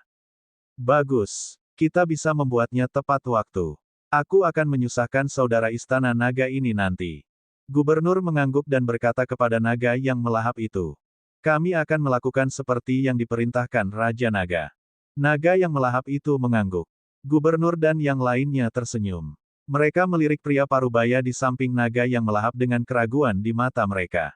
"Bagus, kita bisa membuatnya tepat waktu. Aku akan menyusahkan saudara Istana Naga ini nanti." Gubernur mengangguk dan berkata kepada naga yang melahap itu, "Kami akan melakukan seperti yang diperintahkan Raja Naga." Naga yang melahap itu mengangguk. Gubernur dan yang lainnya tersenyum. Mereka melirik pria parubaya di samping naga yang melahap dengan keraguan di mata mereka.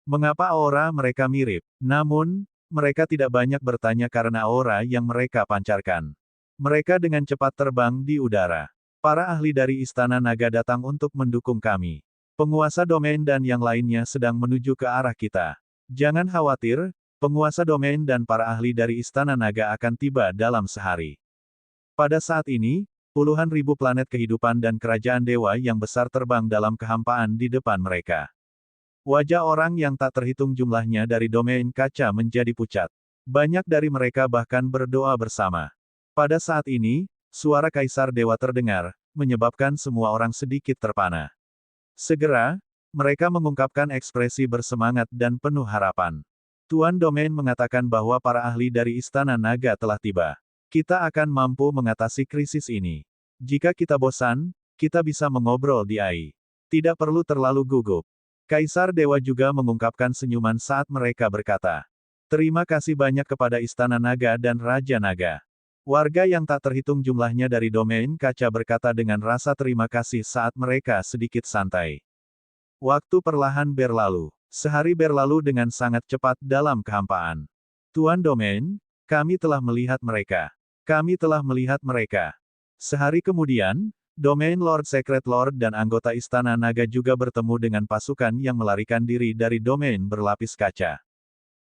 Mengapa aura mereka mirip? Namun, mereka tidak banyak bertanya karena aura yang mereka pancarkan. Mereka dengan cepat terbang di udara. Para ahli dari Istana Naga datang untuk mendukung kami. Penguasa domain dan yang lainnya sedang menuju ke arah kita. Jangan khawatir, penguasa domain dan para ahli dari Istana Naga akan tiba dalam sehari. Pada saat ini, puluhan ribu planet kehidupan dan kerajaan dewa yang besar terbang dalam kehampaan di depan mereka. Wajah orang yang tak terhitung jumlahnya dari domain kaca menjadi pucat. Banyak dari mereka bahkan berdoa bersama. Pada saat ini, suara Kaisar Dewa terdengar, menyebabkan semua orang sedikit terpana. Segera, mereka mengungkapkan ekspresi bersemangat dan penuh harapan. Tuan Domain mengatakan bahwa para ahli dari Istana Naga telah tiba. Kita akan mampu mengatasi krisis ini. Jika kita bosan, kita bisa mengobrol di AI. Tidak perlu terlalu gugup. Kaisar Dewa juga mengungkapkan senyuman saat mereka berkata, "Terima kasih banyak kepada Istana Naga dan Raja Naga." Warga yang tak terhitung jumlahnya dari domain kaca berkata dengan rasa terima kasih saat mereka sedikit santai. Waktu perlahan berlalu. Sehari berlalu dengan sangat cepat dalam kehampaan. Tuan Domain, kami telah melihat mereka. Kami telah melihat mereka. Sehari kemudian, Domain Lord Secret Lord dan anggota Istana Naga juga bertemu dengan pasukan yang melarikan diri dari domain berlapis kaca.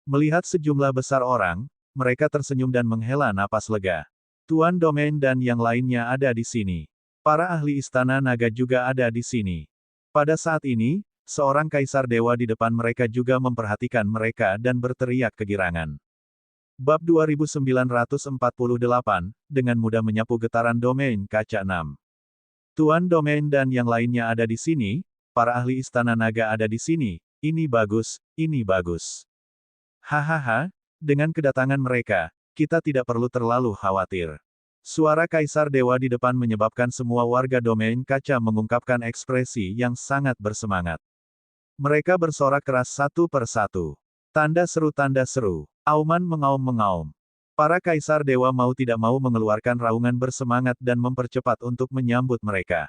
Melihat sejumlah besar orang, mereka tersenyum dan menghela napas lega. Tuan Domain dan yang lainnya ada di sini. Para ahli Istana Naga juga ada di sini. Pada saat ini, seorang Kaisar Dewa di depan mereka juga memperhatikan mereka dan berteriak kegirangan. Bab 2948, dengan mudah menyapu getaran domain kaca 6. Tuan Domain dan yang lainnya ada di sini, para ahli Istana Naga ada di sini, ini bagus, ini bagus. Hahaha, dengan kedatangan mereka, kita tidak perlu terlalu khawatir. Suara Kaisar Dewa di depan menyebabkan semua warga domain kaca mengungkapkan ekspresi yang sangat bersemangat. Mereka bersorak keras satu per satu. Tanda seru, auman mengaum-mengaum. Para Kaisar Dewa mau tidak mau mengeluarkan raungan bersemangat dan mempercepat untuk menyambut mereka.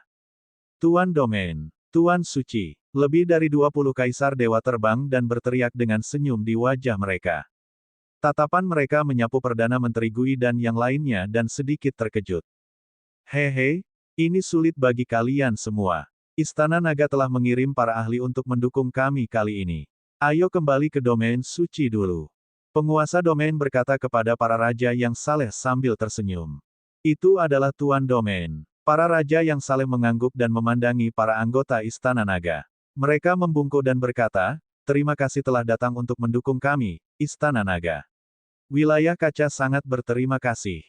Tuan Domain, Tuan Suci, lebih dari 20 Kaisar Dewa terbang dan berteriak dengan senyum di wajah mereka. Tatapan mereka menyapu Perdana Menteri Gui dan yang lainnya dan sedikit terkejut. Hehe, ini sulit bagi kalian semua. Istana Naga telah mengirim para ahli untuk mendukung kami kali ini. Ayo kembali ke domain suci dulu. Penguasa domain berkata kepada para raja yang saleh sambil tersenyum. Itu adalah Tuan Domain. Para raja yang saleh mengangguk dan memandangi para anggota Istana Naga. Mereka membungkuk dan berkata, "Terima kasih telah datang untuk mendukung kami, Istana Naga." Wilayah kaca sangat berterima kasih.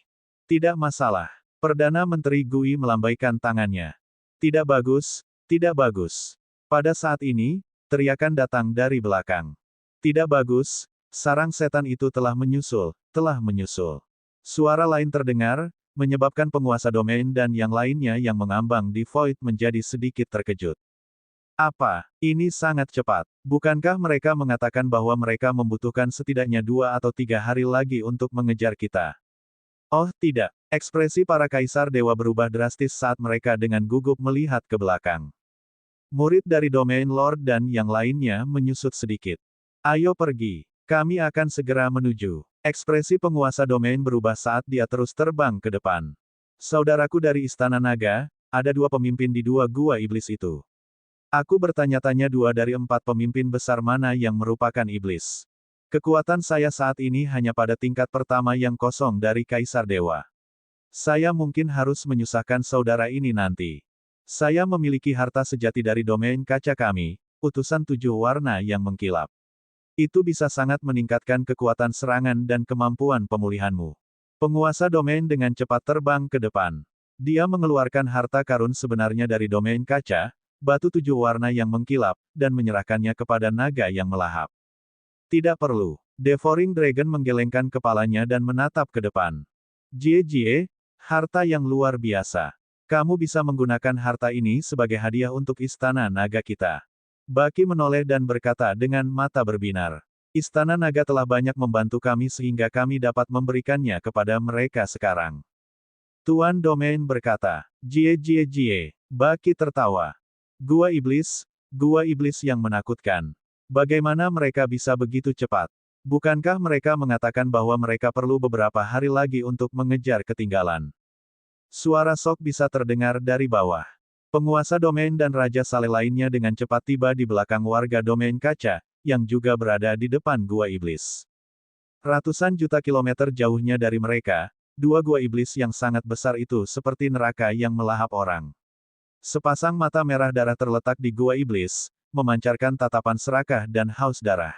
Tidak masalah. Perdana Menteri Gui melambaikan tangannya. Tidak bagus, tidak bagus. Pada saat ini, teriakan datang dari belakang. Tidak bagus. Sarang setan itu telah menyusul, telah menyusul. Suara lain terdengar, menyebabkan penguasa domain dan yang lainnya yang mengambang di Void menjadi sedikit terkejut. Apa? Ini sangat cepat. Bukankah mereka mengatakan bahwa mereka membutuhkan setidaknya 2 atau 3 hari lagi untuk mengejar kita? Oh tidak. Ekspresi para Kaisar Dewa berubah drastis saat mereka dengan gugup melihat ke belakang. Murid dari domain Lord dan yang lainnya menyusut sedikit. Ayo pergi. Kami akan segera menuju. Ekspresi penguasa domain berubah saat dia terus terbang ke depan. Saudaraku dari Istana Naga, ada 2 pemimpin di 2 gua iblis itu. Aku bertanya-tanya 2 dari 4 pemimpin besar mana yang merupakan iblis. Kekuatan saya saat ini hanya pada tingkat pertama yang kosong dari Kaisar Dewa. Saya mungkin harus menyusahkan saudara ini nanti. Saya memiliki harta sejati dari domain kaca kami, utusan 7 warna yang mengkilap. Itu bisa sangat meningkatkan kekuatan serangan dan kemampuan pemulihanmu. Penguasa domain dengan cepat terbang ke depan. Dia mengeluarkan harta karun sebenarnya dari domain kaca, batu 7 warna yang mengkilap, dan menyerahkannya kepada naga yang melahap. Tidak perlu. Devouring Dragon menggelengkan kepalanya dan menatap ke depan. Jie, harta yang luar biasa. Kamu bisa menggunakan harta ini sebagai hadiah untuk Istana Naga kita. Baki menoleh dan berkata dengan mata berbinar. Istana Naga telah banyak membantu kami sehingga kami dapat memberikannya kepada mereka sekarang. Tuan Domain berkata, Jie. Baki tertawa. Gua iblis yang menakutkan. Bagaimana mereka bisa begitu cepat? Bukankah mereka mengatakan bahwa mereka perlu beberapa hari lagi untuk mengejar ketinggalan? Suara Sok bisa terdengar dari bawah. Penguasa domain dan Raja Saleh lainnya dengan cepat tiba di belakang warga domain kaca, yang juga berada di depan gua iblis. Ratusan juta kilometer jauhnya dari mereka, 2 gua iblis yang sangat besar itu seperti neraka yang melahap orang. Sepasang mata merah darah terletak di gua iblis, memancarkan tatapan serakah dan haus darah.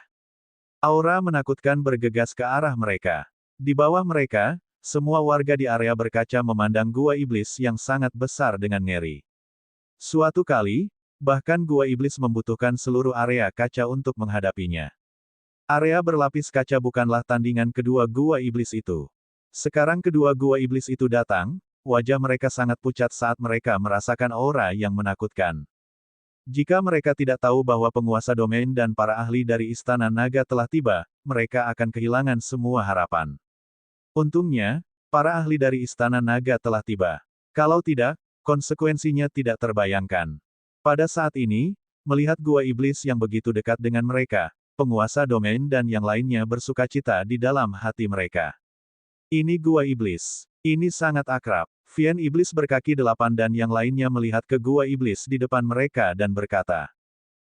Aura menakutkan bergegas ke arah mereka. Di bawah mereka, semua warga di area berkaca memandang gua iblis yang sangat besar dengan ngeri. Suatu kali, bahkan gua iblis membutuhkan seluruh area kaca untuk menghadapinya. Area berlapis kaca bukanlah tandingan kedua gua iblis itu. Sekarang kedua gua iblis itu datang, wajah mereka sangat pucat saat mereka merasakan aura yang menakutkan. Jika mereka tidak tahu bahwa penguasa domain dan para ahli dari Istana Naga telah tiba, mereka akan kehilangan semua harapan. Untungnya, para ahli dari Istana Naga telah tiba. Kalau tidak, konsekuensinya tidak terbayangkan. Pada saat ini, melihat gua iblis yang begitu dekat dengan mereka, penguasa domain dan yang lainnya bersukacita di dalam hati mereka. Ini gua iblis. Ini sangat akrab. Vian iblis berkaki 8 dan yang lainnya melihat ke gua iblis di depan mereka dan berkata.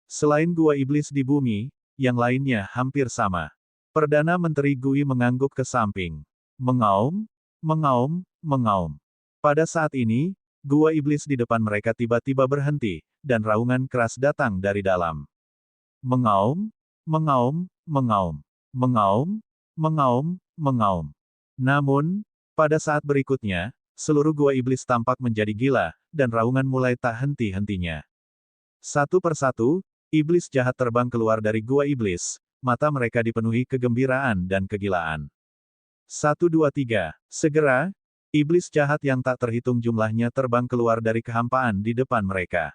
Selain gua iblis di bumi, yang lainnya hampir sama. Perdana Menteri Gui mengangguk ke samping. Mengaum, mengaum, mengaum. Pada saat ini, gua iblis di depan mereka tiba-tiba berhenti, dan raungan keras datang dari dalam. Mengaum, mengaum, mengaum, mengaum, mengaum, mengaum. Namun, pada saat berikutnya, seluruh gua iblis tampak menjadi gila, dan raungan mulai tak henti-hentinya. Satu persatu, iblis jahat terbang keluar dari gua iblis, mata mereka dipenuhi kegembiraan dan kegilaan. 1, 2, 3. Segera, iblis jahat yang tak terhitung jumlahnya terbang keluar dari kehampaan di depan mereka.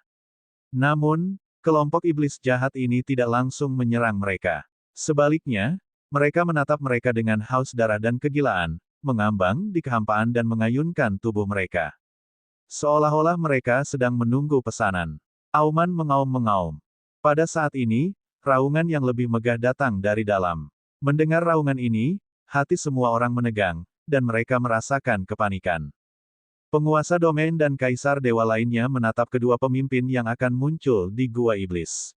Namun, kelompok iblis jahat ini tidak langsung menyerang mereka. Sebaliknya, mereka menatap mereka dengan haus darah dan kegilaan, mengambang di kehampaan dan mengayunkan tubuh mereka. Seolah-olah mereka sedang menunggu pesanan. Auman mengaum-mengaum. Pada saat ini, raungan yang lebih megah datang dari dalam. Mendengar raungan ini, hati semua orang menegang, dan mereka merasakan kepanikan. Penguasa domain dan kaisar dewa lainnya menatap kedua pemimpin yang akan muncul di gua iblis.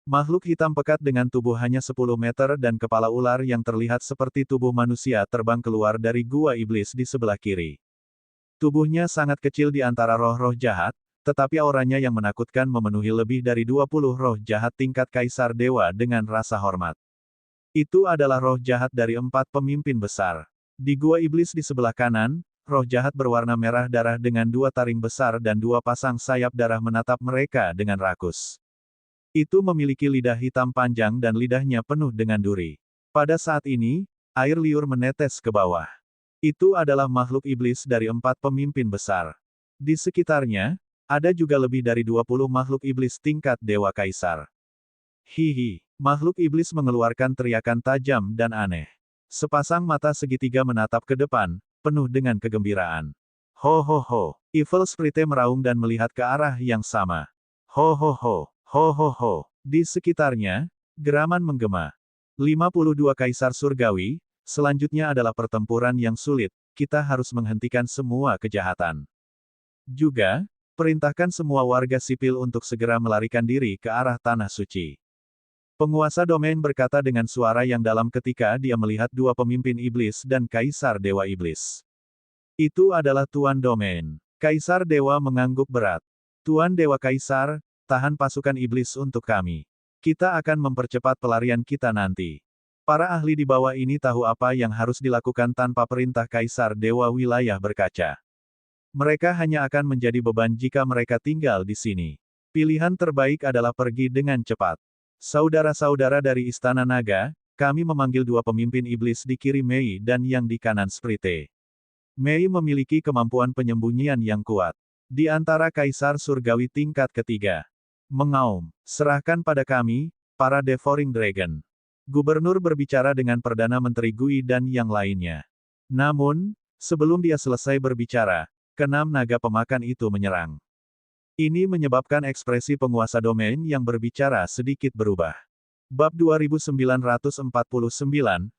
Makhluk hitam pekat dengan tubuh hanya 10 meter dan kepala ular yang terlihat seperti tubuh manusia terbang keluar dari gua iblis di sebelah kiri. Tubuhnya sangat kecil di antara roh-roh jahat, tetapi auranya yang menakutkan memenuhi lebih dari 20 roh jahat tingkat kaisar dewa dengan rasa hormat. Itu adalah roh jahat dari 4 pemimpin besar. Di gua iblis di sebelah kanan, roh jahat berwarna merah darah dengan 2 taring besar dan 2 pasang sayap darah menatap mereka dengan rakus. Itu memiliki lidah hitam panjang dan lidahnya penuh dengan duri. Pada saat ini, air liur menetes ke bawah. Itu adalah makhluk iblis dari 4 pemimpin besar. Di sekitarnya, ada juga lebih dari 20 makhluk iblis tingkat dewa kaisar. Hihi, makhluk iblis mengeluarkan teriakan tajam dan aneh. Sepasang mata segitiga menatap ke depan, penuh dengan kegembiraan. Ho ho ho. Evil Sprite meraung dan melihat ke arah yang sama. Ho ho ho. Ho ho ho. Di sekitarnya, geraman menggema. 52 Kaisar Surgawi, selanjutnya adalah pertempuran yang sulit, kita harus menghentikan semua kejahatan. Juga, perintahkan semua warga sipil untuk segera melarikan diri ke arah Tanah Suci. Penguasa domain berkata dengan suara yang dalam ketika dia melihat 2 pemimpin iblis dan kaisar dewa iblis. Itu adalah Tuan Domain. Kaisar dewa mengangguk berat. Tuan dewa kaisar, tahan pasukan iblis untuk kami. Kita akan mempercepat pelarian kita nanti. Para ahli di bawah ini tahu apa yang harus dilakukan tanpa perintah kaisar dewa wilayah berkaca. Mereka hanya akan menjadi beban jika mereka tinggal di sini. Pilihan terbaik adalah pergi dengan cepat. Saudara-saudara dari Istana Naga, kami memanggil 2 pemimpin iblis di kiri Mei dan yang di kanan Sprite. Mei memiliki kemampuan penyembunyian yang kuat. Di antara Kaisar Surgawi tingkat ketiga. Mengaum, serahkan pada kami, para Devouring Dragon. Gubernur berbicara dengan Perdana Menteri Gui dan yang lainnya. Namun, sebelum dia selesai berbicara, ke-6 naga pemakan itu menyerang. Ini menyebabkan ekspresi penguasa domain yang berbicara sedikit berubah. Bab 2949,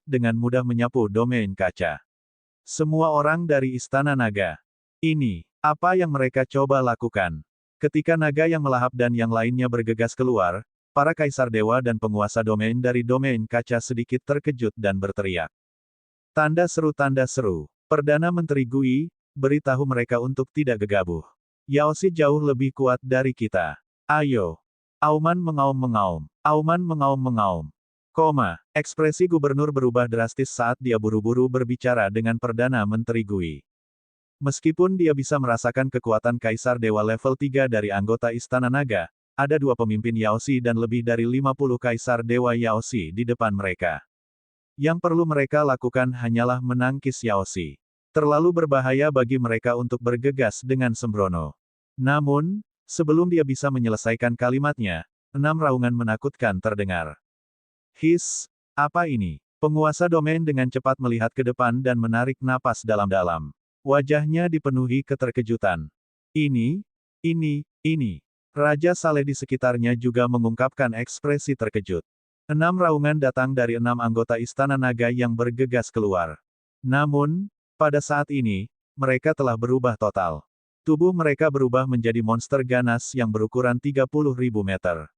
dengan mudah menyapu domain kaca. Semua orang dari Istana Naga. Ini, apa yang mereka coba lakukan? Ketika naga yang melahap dan yang lainnya bergegas keluar, para kaisar dewa dan penguasa domain dari domain kaca sedikit terkejut dan berteriak. Tanda seru, Perdana Menteri Gui, beritahu mereka untuk tidak gegabah. Yaoshi jauh lebih kuat dari kita. Ayo. Auman mengaum-mengaum. Auman mengaum-mengaum. Ekspresi gubernur berubah drastis saat dia buru-buru berbicara dengan Perdana Menteri Gui. Meskipun dia bisa merasakan kekuatan Kaisar Dewa level 3 dari anggota Istana Naga, ada dua pemimpin Yaoshi dan lebih dari 50 Kaisar Dewa Yaoshi di depan mereka. Yang perlu mereka lakukan hanyalah menangkis Yaoshi. Terlalu berbahaya bagi mereka untuk bergegas dengan sembrono. Namun, sebelum dia bisa menyelesaikan kalimatnya, 6 raungan menakutkan terdengar. Apa ini? Penguasa domain dengan cepat melihat ke depan dan menarik napas dalam-dalam. Wajahnya dipenuhi keterkejutan. Ini. Raja Saleh di sekitarnya juga mengungkapkan ekspresi terkejut. 6 raungan datang dari 6 anggota Istana Naga yang bergegas keluar. Namun, pada saat ini, mereka telah berubah total. Tubuh mereka berubah menjadi monster ganas yang berukuran 30.000 meter.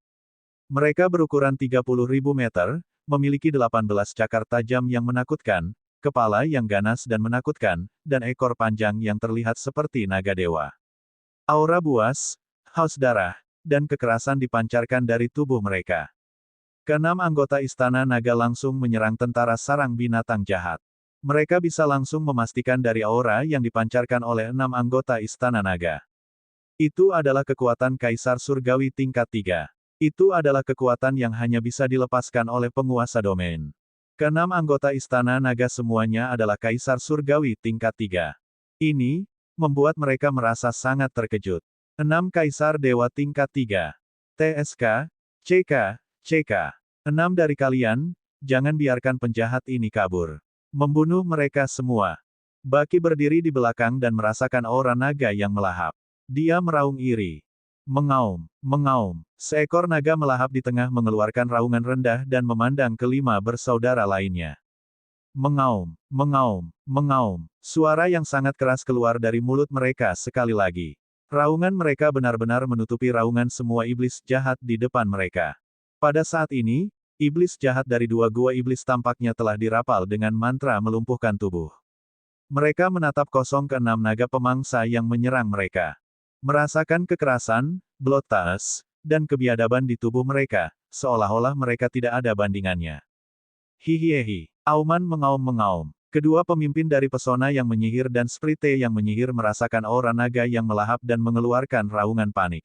Mereka berukuran 30.000 meter, memiliki 18 cakar tajam yang menakutkan, kepala yang ganas dan menakutkan, dan ekor panjang yang terlihat seperti naga dewa. Aura buas, haus darah, dan kekerasan dipancarkan dari tubuh mereka. Keenam anggota Istana Naga langsung menyerang tentara sarang binatang jahat. Mereka bisa langsung memastikan dari aura yang dipancarkan oleh 6 anggota Istana Naga. Itu adalah kekuatan Kaisar Surgawi tingkat 3. Itu adalah kekuatan yang hanya bisa dilepaskan oleh penguasa domain. Keenam anggota Istana Naga semuanya adalah Kaisar Surgawi tingkat 3. Ini membuat mereka merasa sangat terkejut. 6 Kaisar Dewa tingkat 3. TSK, CK. 6 dari kalian, jangan biarkan penjahat ini kabur. Membunuh mereka semua. Baki berdiri di belakang dan merasakan aura naga yang melahap. Dia meraung iri. Mengaum. Seekor naga melahap di tengah mengeluarkan raungan rendah dan memandang kelima bersaudara lainnya. Mengaum. Suara yang sangat keras keluar dari mulut mereka sekali lagi. Raungan mereka benar-benar menutupi raungan semua iblis jahat di depan mereka. Pada saat ini, iblis jahat dari dua gua iblis tampaknya telah dirapal dengan mantra melumpuhkan tubuh. Mereka menatap kosong ke 6 naga pemangsa yang menyerang mereka. Merasakan kekerasan, bloodlust, dan kebiadaban di tubuh mereka, seolah-olah mereka tidak ada bandingannya. Hihihi. Auman mengaum-mengaum. Kedua pemimpin dari pesona yang menyihir dan sprite yang menyihir merasakan aura naga yang melahap dan mengeluarkan raungan panik.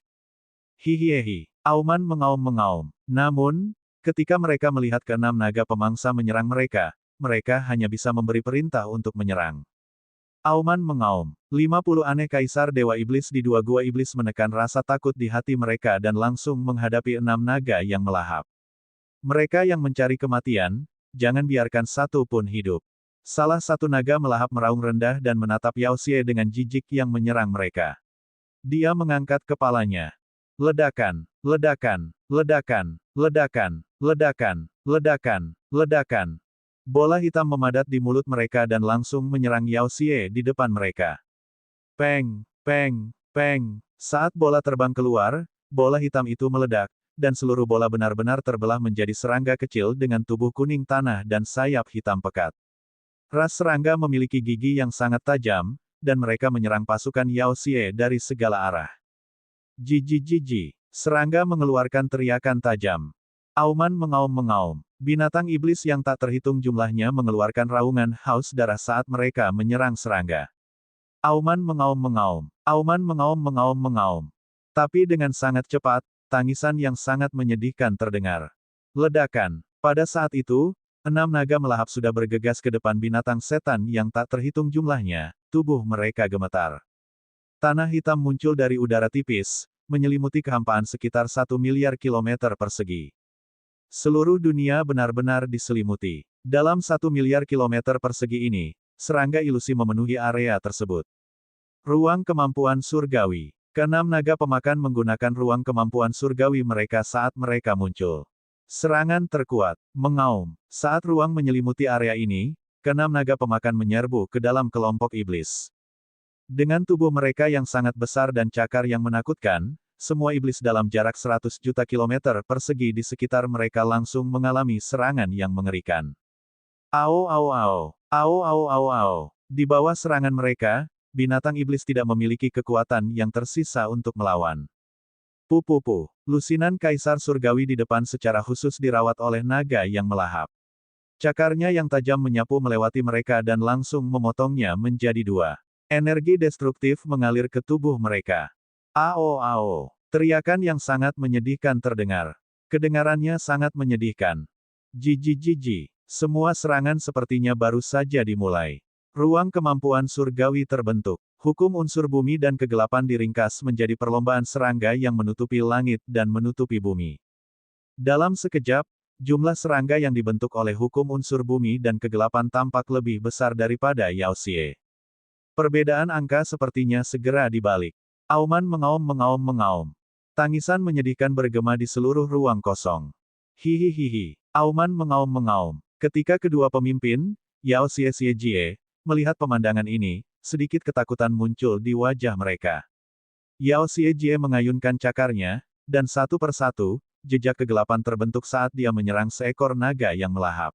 Hihihi. Auman mengaum-mengaum. Namun, ketika mereka melihat ke-6 naga pemangsa menyerang mereka, mereka hanya bisa memberi perintah untuk menyerang. Auman mengaum. 50 aneh Kaisar Dewa Iblis di dua gua iblis menekan rasa takut di hati mereka dan langsung menghadapi 6 naga yang melahap. Mereka yang mencari kematian, jangan biarkan satu pun hidup. Salah satu naga melahap meraung rendah dan menatap Yao Xie dengan jijik yang menyerang mereka. Dia mengangkat kepalanya. Ledakan. Bola hitam memadat di mulut mereka dan langsung menyerang Yao Xie di depan mereka. Peng. Saat bola terbang keluar, bola hitam itu meledak, dan seluruh bola benar-benar terbelah menjadi serangga kecil dengan tubuh kuning tanah dan sayap hitam pekat. Ras serangga memiliki gigi yang sangat tajam, dan mereka menyerang pasukan Yao Xie dari segala arah. Jiji. Serangga mengeluarkan teriakan tajam. Auman mengaum-mengaum. Binatang iblis yang tak terhitung jumlahnya mengeluarkan raungan haus darah saat mereka menyerang serangga. Auman mengaum-mengaum. Tapi dengan sangat cepat, tangisan yang sangat menyedihkan terdengar. Ledakan. Pada saat itu, 6 naga melahap sudah bergegas ke depan binatang setan yang tak terhitung jumlahnya, tubuh mereka gemetar. Tanah hitam muncul dari udara tipis, menyelimuti kehampaan sekitar 1 miliar kilometer persegi. Seluruh dunia benar-benar diselimuti. Dalam 1 miliar kilometer persegi ini, serangga ilusi memenuhi area tersebut. Ruang kemampuan surgawi. Keenam naga pemakan menggunakan ruang kemampuan surgawi mereka saat mereka muncul. Serangan terkuat. Mengaum. Saat ruang menyelimuti area ini, keenam naga pemakan menyerbu ke dalam kelompok iblis. Dengan tubuh mereka yang sangat besar dan cakar yang menakutkan, semua iblis dalam jarak 100 juta kilometer persegi di sekitar mereka langsung mengalami serangan yang mengerikan. Ao. Di bawah serangan mereka, binatang iblis tidak memiliki kekuatan yang tersisa untuk melawan. Pupupu. Lusinan Kaisar Surgawi di depan secara khusus dirawat oleh naga yang melahap. Cakarnya yang tajam menyapu melewati mereka dan langsung memotongnya menjadi dua. Energi destruktif mengalir ke tubuh mereka. Ao ao. Teriakan yang sangat menyedihkan terdengar. Kedengarannya sangat menyedihkan. Jiji jiji. Semua serangan sepertinya baru saja dimulai. Ruang kemampuan surgawi terbentuk. Hukum unsur bumi dan kegelapan diringkas menjadi perlombaan serangga yang menutupi langit dan menutupi bumi. Dalam sekejap, jumlah serangga yang dibentuk oleh hukum unsur bumi dan kegelapan tampak lebih besar daripada Yao Xie. Perbedaan angka sepertinya segera dibalik. Auman mengaum. Tangisan menyedihkan bergema di seluruh ruang kosong. Hihihihi. Auman mengaum. Ketika kedua pemimpin, Yao Xie Jie, melihat pemandangan ini, sedikit ketakutan muncul di wajah mereka. Yao Xie Jie mengayunkan cakarnya, dan satu persatu, jejak kegelapan terbentuk saat dia menyerang seekor naga yang melahap.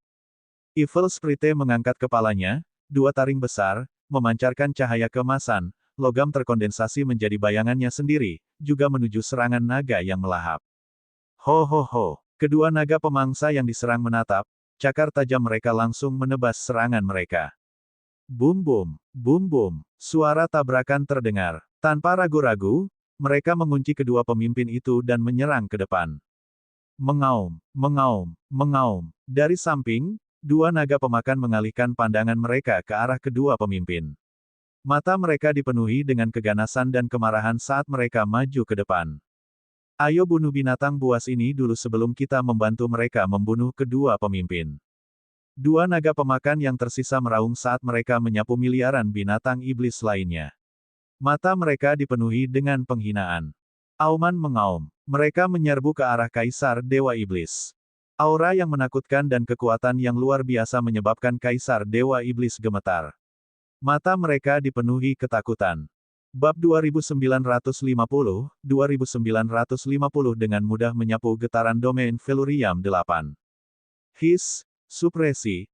Evil Sprite mengangkat kepalanya, dua taring besar, memancarkan cahaya keemasan, logam terkondensasi menjadi bayangannya sendiri, juga menuju serangan naga yang melahap. Ho ho ho. Kedua naga pemangsa yang diserang menatap, cakar tajam mereka langsung menebas serangan mereka. Bum bum, bum bum. Suara tabrakan terdengar. Tanpa ragu-ragu, mereka mengunci kedua pemimpin itu dan menyerang ke depan. Mengaum. Dari samping, dua naga pemakan mengalihkan pandangan mereka ke arah kedua pemimpin. Mata mereka dipenuhi dengan keganasan dan kemarahan saat mereka maju ke depan. Ayo bunuh binatang buas ini dulu sebelum kita membantu mereka membunuh kedua pemimpin. Dua naga pemakan yang tersisa meraung saat mereka menyapu miliaran binatang iblis lainnya. Mata mereka dipenuhi dengan penghinaan. Auman mengaum. Mereka menyerbu ke arah Kaisar Dewa Iblis. Aura yang menakutkan dan kekuatan yang luar biasa menyebabkan Kaisar Dewa Iblis gemetar. Mata mereka dipenuhi ketakutan. Bab 2950 dengan mudah menyapu getaran domain Velurium 8. Supresi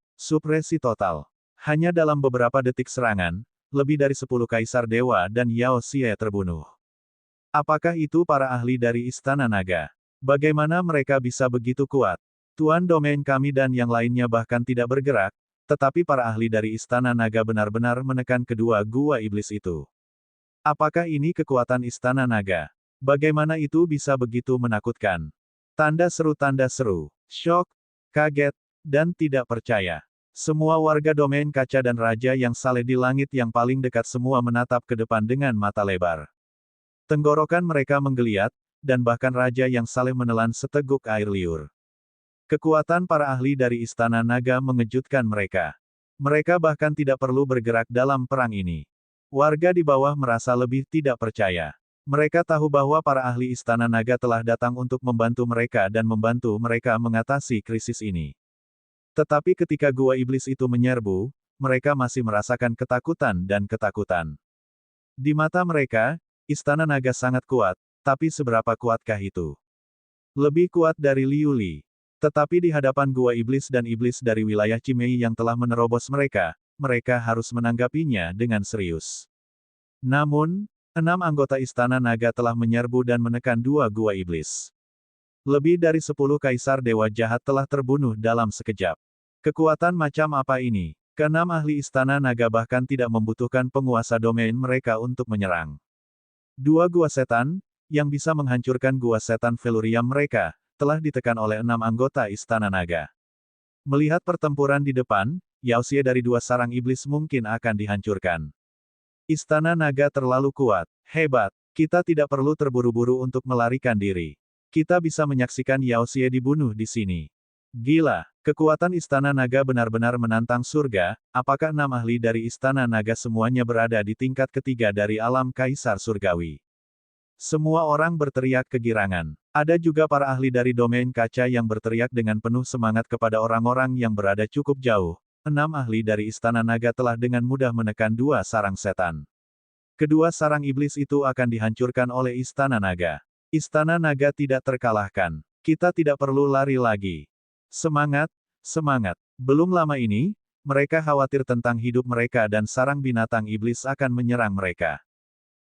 total. Hanya dalam beberapa detik serangan, lebih dari 10 Kaisar Dewa dan Yao Xie terbunuh. Apakah itu para ahli dari Istana Naga? Bagaimana mereka bisa begitu kuat? Tuan domain kami dan yang lainnya bahkan tidak bergerak, tetapi para ahli dari Istana Naga benar-benar menekan kedua gua iblis itu. Apakah ini kekuatan Istana Naga? Bagaimana itu bisa begitu menakutkan? Tanda seru. Syok, kaget, dan tidak percaya. Semua warga domain kaca dan raja yang saleh di langit yang paling dekat semua menatap ke depan dengan mata lebar. Tenggorokan mereka menggeliat, dan bahkan raja yang saleh menelan seteguk air liur. Kekuatan para ahli dari Istana Naga mengejutkan mereka. Mereka bahkan tidak perlu bergerak dalam perang ini. Warga di bawah merasa lebih tidak percaya. Mereka tahu bahwa para ahli Istana Naga telah datang untuk membantu mereka dan membantu mereka mengatasi krisis ini. Tetapi ketika gua iblis itu menyerbu, mereka masih merasakan ketakutan dan ketakutan. Di mata mereka, Istana Naga sangat kuat, tapi seberapa kuatkah itu? Lebih kuat dari Liu Li. Tetapi di hadapan gua iblis dan iblis dari wilayah Cimei yang telah menerobos mereka, mereka harus menanggapinya dengan serius. Namun, 6 anggota Istana Naga telah menyerbu dan menekan dua gua iblis. Lebih dari 10 Kaisar Dewa Jahat telah terbunuh dalam sekejap. Kekuatan macam apa ini? Keenam ahli Istana Naga bahkan tidak membutuhkan penguasa domain mereka untuk menyerang. Dua gua setan, yang bisa menghancurkan gua setan Velurium mereka, telah ditekan oleh 6 anggota Istana Naga. Melihat pertempuran di depan, Yao Xie dari dua sarang iblis mungkin akan dihancurkan. Istana Naga terlalu kuat, hebat, kita tidak perlu terburu-buru untuk melarikan diri. Kita bisa menyaksikan Yao Xie dibunuh di sini. Gila, kekuatan Istana Naga benar-benar menantang surga. Apakah 6 ahli dari Istana Naga semuanya berada di tingkat ketiga dari alam Kaisar Surgawi? Semua orang berteriak kegirangan. Ada juga para ahli dari domain kaca yang berteriak dengan penuh semangat kepada orang-orang yang berada cukup jauh. 6 ahli dari Istana Naga telah dengan mudah menekan dua sarang setan. Kedua sarang iblis itu akan dihancurkan oleh Istana Naga. Istana Naga tidak terkalahkan. Kita tidak perlu lari lagi. Semangat. Belum lama ini, mereka khawatir tentang hidup mereka dan sarang binatang iblis akan menyerang mereka.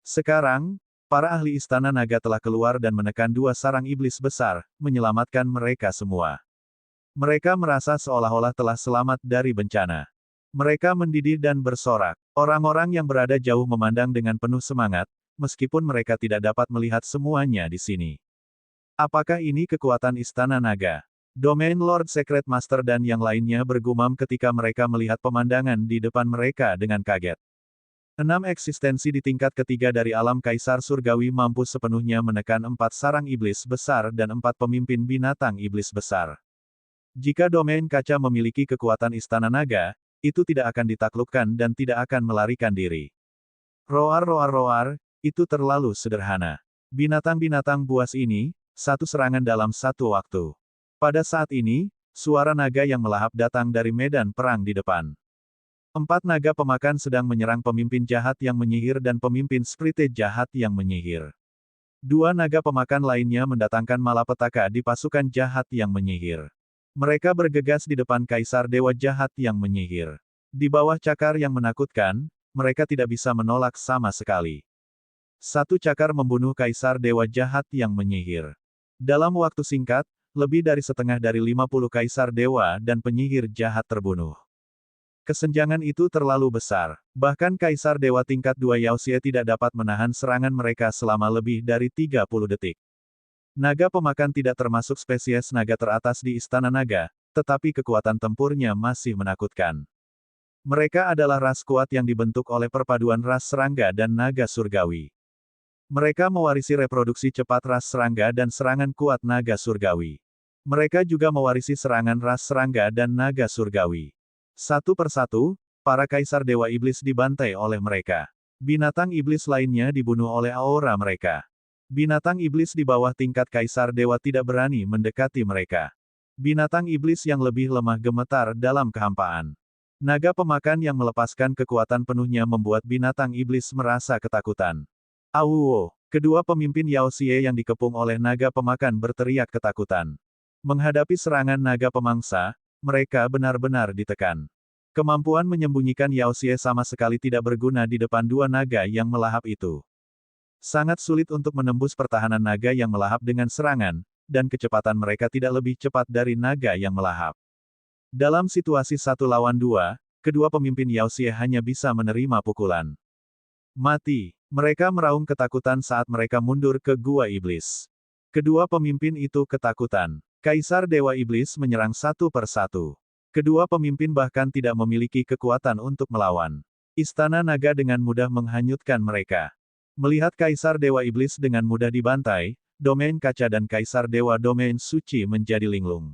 Sekarang, Para ahli Istana Naga telah keluar dan menekan dua sarang iblis besar, menyelamatkan mereka semua. Mereka merasa seolah-olah telah selamat dari bencana. Mereka mendidih dan bersorak. Orang-orang yang berada jauh memandang dengan penuh semangat, meskipun mereka tidak dapat melihat semuanya di sini. Apakah ini kekuatan Istana Naga? Domain Lord Secret Master dan yang lainnya bergumam ketika mereka melihat pemandangan di depan mereka dengan kaget. 6 eksistensi di tingkat ketiga dari alam Kaisar Surgawi mampu sepenuhnya menekan 4 sarang iblis besar dan 4 pemimpin binatang iblis besar. Jika domain kaca memiliki kekuatan Istana Naga, itu tidak akan ditaklukkan dan tidak akan melarikan diri. Roar roar roar, itu terlalu sederhana. Binatang-binatang buas ini, satu serangan dalam satu waktu. Pada saat ini, suara naga yang melahap datang dari medan perang di depan. 4 naga pemakan sedang menyerang pemimpin jahat yang menyihir dan pemimpin sprite jahat yang menyihir. 2 naga pemakan lainnya mendatangkan malapetaka di pasukan jahat yang menyihir. Mereka bergegas di depan Kaisar Dewa Jahat yang menyihir. Di bawah cakar yang menakutkan, mereka tidak bisa menolak sama sekali. 1 cakar membunuh Kaisar Dewa Jahat yang menyihir. Dalam waktu singkat, lebih dari setengah dari 50 Kaisar Dewa dan penyihir jahat terbunuh. Kesenjangan itu terlalu besar. Bahkan Kaisar Dewa tingkat 2 Yao Xie tidak dapat menahan serangan mereka selama lebih dari 30 detik. Naga pemakan tidak termasuk spesies naga teratas di Istana Naga, tetapi kekuatan tempurnya masih menakutkan. Mereka adalah ras kuat yang dibentuk oleh perpaduan ras serangga dan naga surgawi. Mereka mewarisi reproduksi cepat ras serangga dan serangan kuat naga surgawi. Mereka juga mewarisi serangan ras serangga dan naga surgawi. Satu persatu, para Kaisar Dewa Iblis dibantai oleh mereka. Binatang iblis lainnya dibunuh oleh aura mereka. Binatang iblis di bawah tingkat Kaisar Dewa tidak berani mendekati mereka. Binatang iblis yang lebih lemah gemetar dalam kehampaan. Naga pemakan yang melepaskan kekuatan penuhnya membuat binatang iblis merasa ketakutan. Auwo! Kedua pemimpin Yao Xie yang dikepung oleh naga pemakan berteriak ketakutan. Menghadapi serangan naga pemangsa, mereka benar-benar ditekan. Kemampuan menyembunyikan Yao Xie sama sekali tidak berguna di depan 2 naga yang melahap itu. Sangat sulit untuk menembus pertahanan naga yang melahap dengan serangan, dan kecepatan mereka tidak lebih cepat dari naga yang melahap. Dalam situasi 1 lawan 2, kedua pemimpin Yao Xie hanya bisa menerima pukulan. Mati! Mereka meraung ketakutan saat mereka mundur ke Gua Iblis. Kedua pemimpin itu ketakutan. Kaisar Dewa Iblis menyerang satu persatu. Kedua pemimpin bahkan tidak memiliki kekuatan untuk melawan. Istana Naga dengan mudah menghanyutkan mereka. Melihat Kaisar Dewa Iblis dengan mudah dibantai, domain kaca dan Kaisar Dewa Domain Suci menjadi linglung.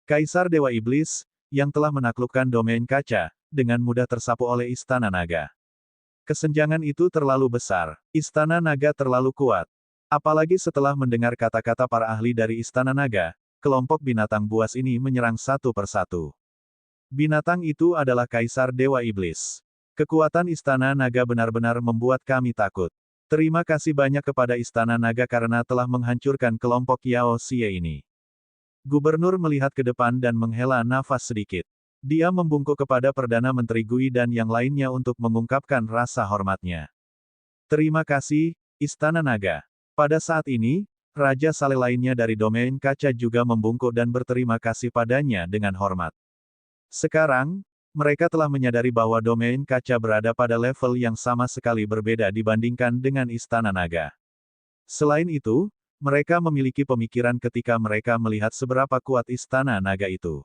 Kaisar Dewa Iblis, yang telah menaklukkan domain kaca, dengan mudah tersapu oleh Istana Naga. Kesenjangan itu terlalu besar. Istana Naga terlalu kuat. Apalagi setelah mendengar kata-kata para ahli dari Istana Naga, kelompok binatang buas ini menyerang satu persatu. Binatang itu adalah Kaisar Dewa Iblis. Kekuatan Istana Naga benar-benar membuat kami takut. Terima kasih banyak kepada Istana Naga karena telah menghancurkan kelompok Yao Xie ini. Gubernur melihat ke depan dan menghela nafas sedikit. Dia membungkuk kepada Perdana Menteri Gui dan yang lainnya untuk mengungkapkan rasa hormatnya. Terima kasih, Istana Naga. Pada saat ini, Raja Saleh lainnya dari domain kaca juga membungkuk dan berterima kasih padanya dengan hormat. Sekarang, mereka telah menyadari bahwa domain kaca berada pada level yang sama sekali berbeda dibandingkan dengan Istana Naga. Selain itu, mereka memiliki pemikiran ketika mereka melihat seberapa kuat Istana Naga itu.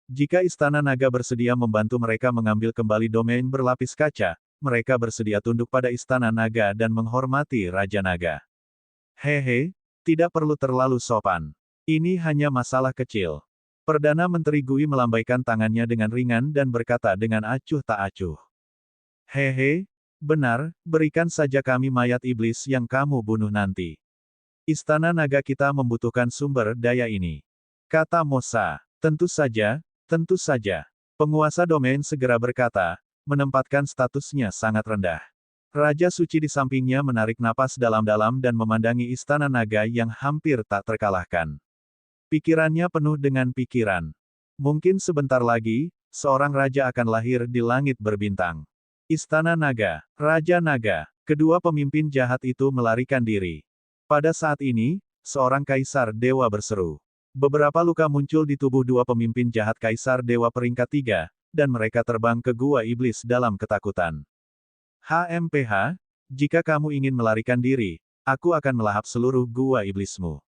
Jika Istana Naga bersedia membantu mereka mengambil kembali domain berlapis kaca, mereka bersedia tunduk pada Istana Naga dan menghormati Raja Naga. Hehe, tidak perlu terlalu sopan. Ini hanya masalah kecil. Perdana Menteri Gui melambaikan tangannya dengan ringan dan berkata dengan acuh tak acuh. Hehe, benar, berikan saja kami mayat iblis yang kamu bunuh nanti. Istana Naga kita membutuhkan sumber daya ini. Kata Mosa. Tentu saja, tentu saja. Penguasa domain segera berkata, menempatkan statusnya sangat rendah. Raja Suci di sampingnya menarik napas dalam-dalam dan memandangi Istana Naga yang hampir tak terkalahkan. Pikirannya penuh dengan pikiran. Mungkin sebentar lagi, seorang raja akan lahir di langit berbintang. Istana Naga, Raja Naga, Kedua pemimpin jahat itu melarikan diri. Pada saat ini, seorang kaisar dewa berseru. Beberapa luka muncul di tubuh dua pemimpin jahat kaisar dewa peringkat 3, dan mereka terbang ke gua iblis dalam ketakutan. HMPH, jika kamu ingin melarikan diri, aku akan melahap seluruh gua iblismu.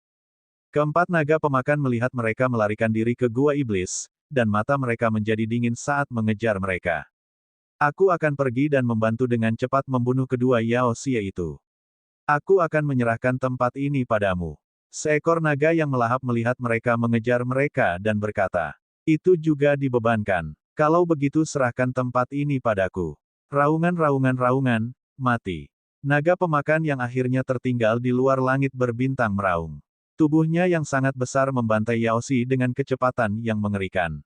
Keempat naga pemakan melihat mereka melarikan diri ke gua iblis, dan mata mereka menjadi dingin saat mengejar mereka. Aku akan pergi dan membantu dengan cepat membunuh kedua Yao Xie itu. Aku akan menyerahkan tempat ini padamu. Seekor naga yang melahap melihat mereka mengejar mereka dan berkata, itu juga dibebankan. Kalau begitu serahkan tempat ini padaku. Raungan, mati. Naga pemakan yang akhirnya tertinggal di luar langit berbintang meraung. Tubuhnya yang sangat besar membantai Yao Xie dengan kecepatan yang mengerikan.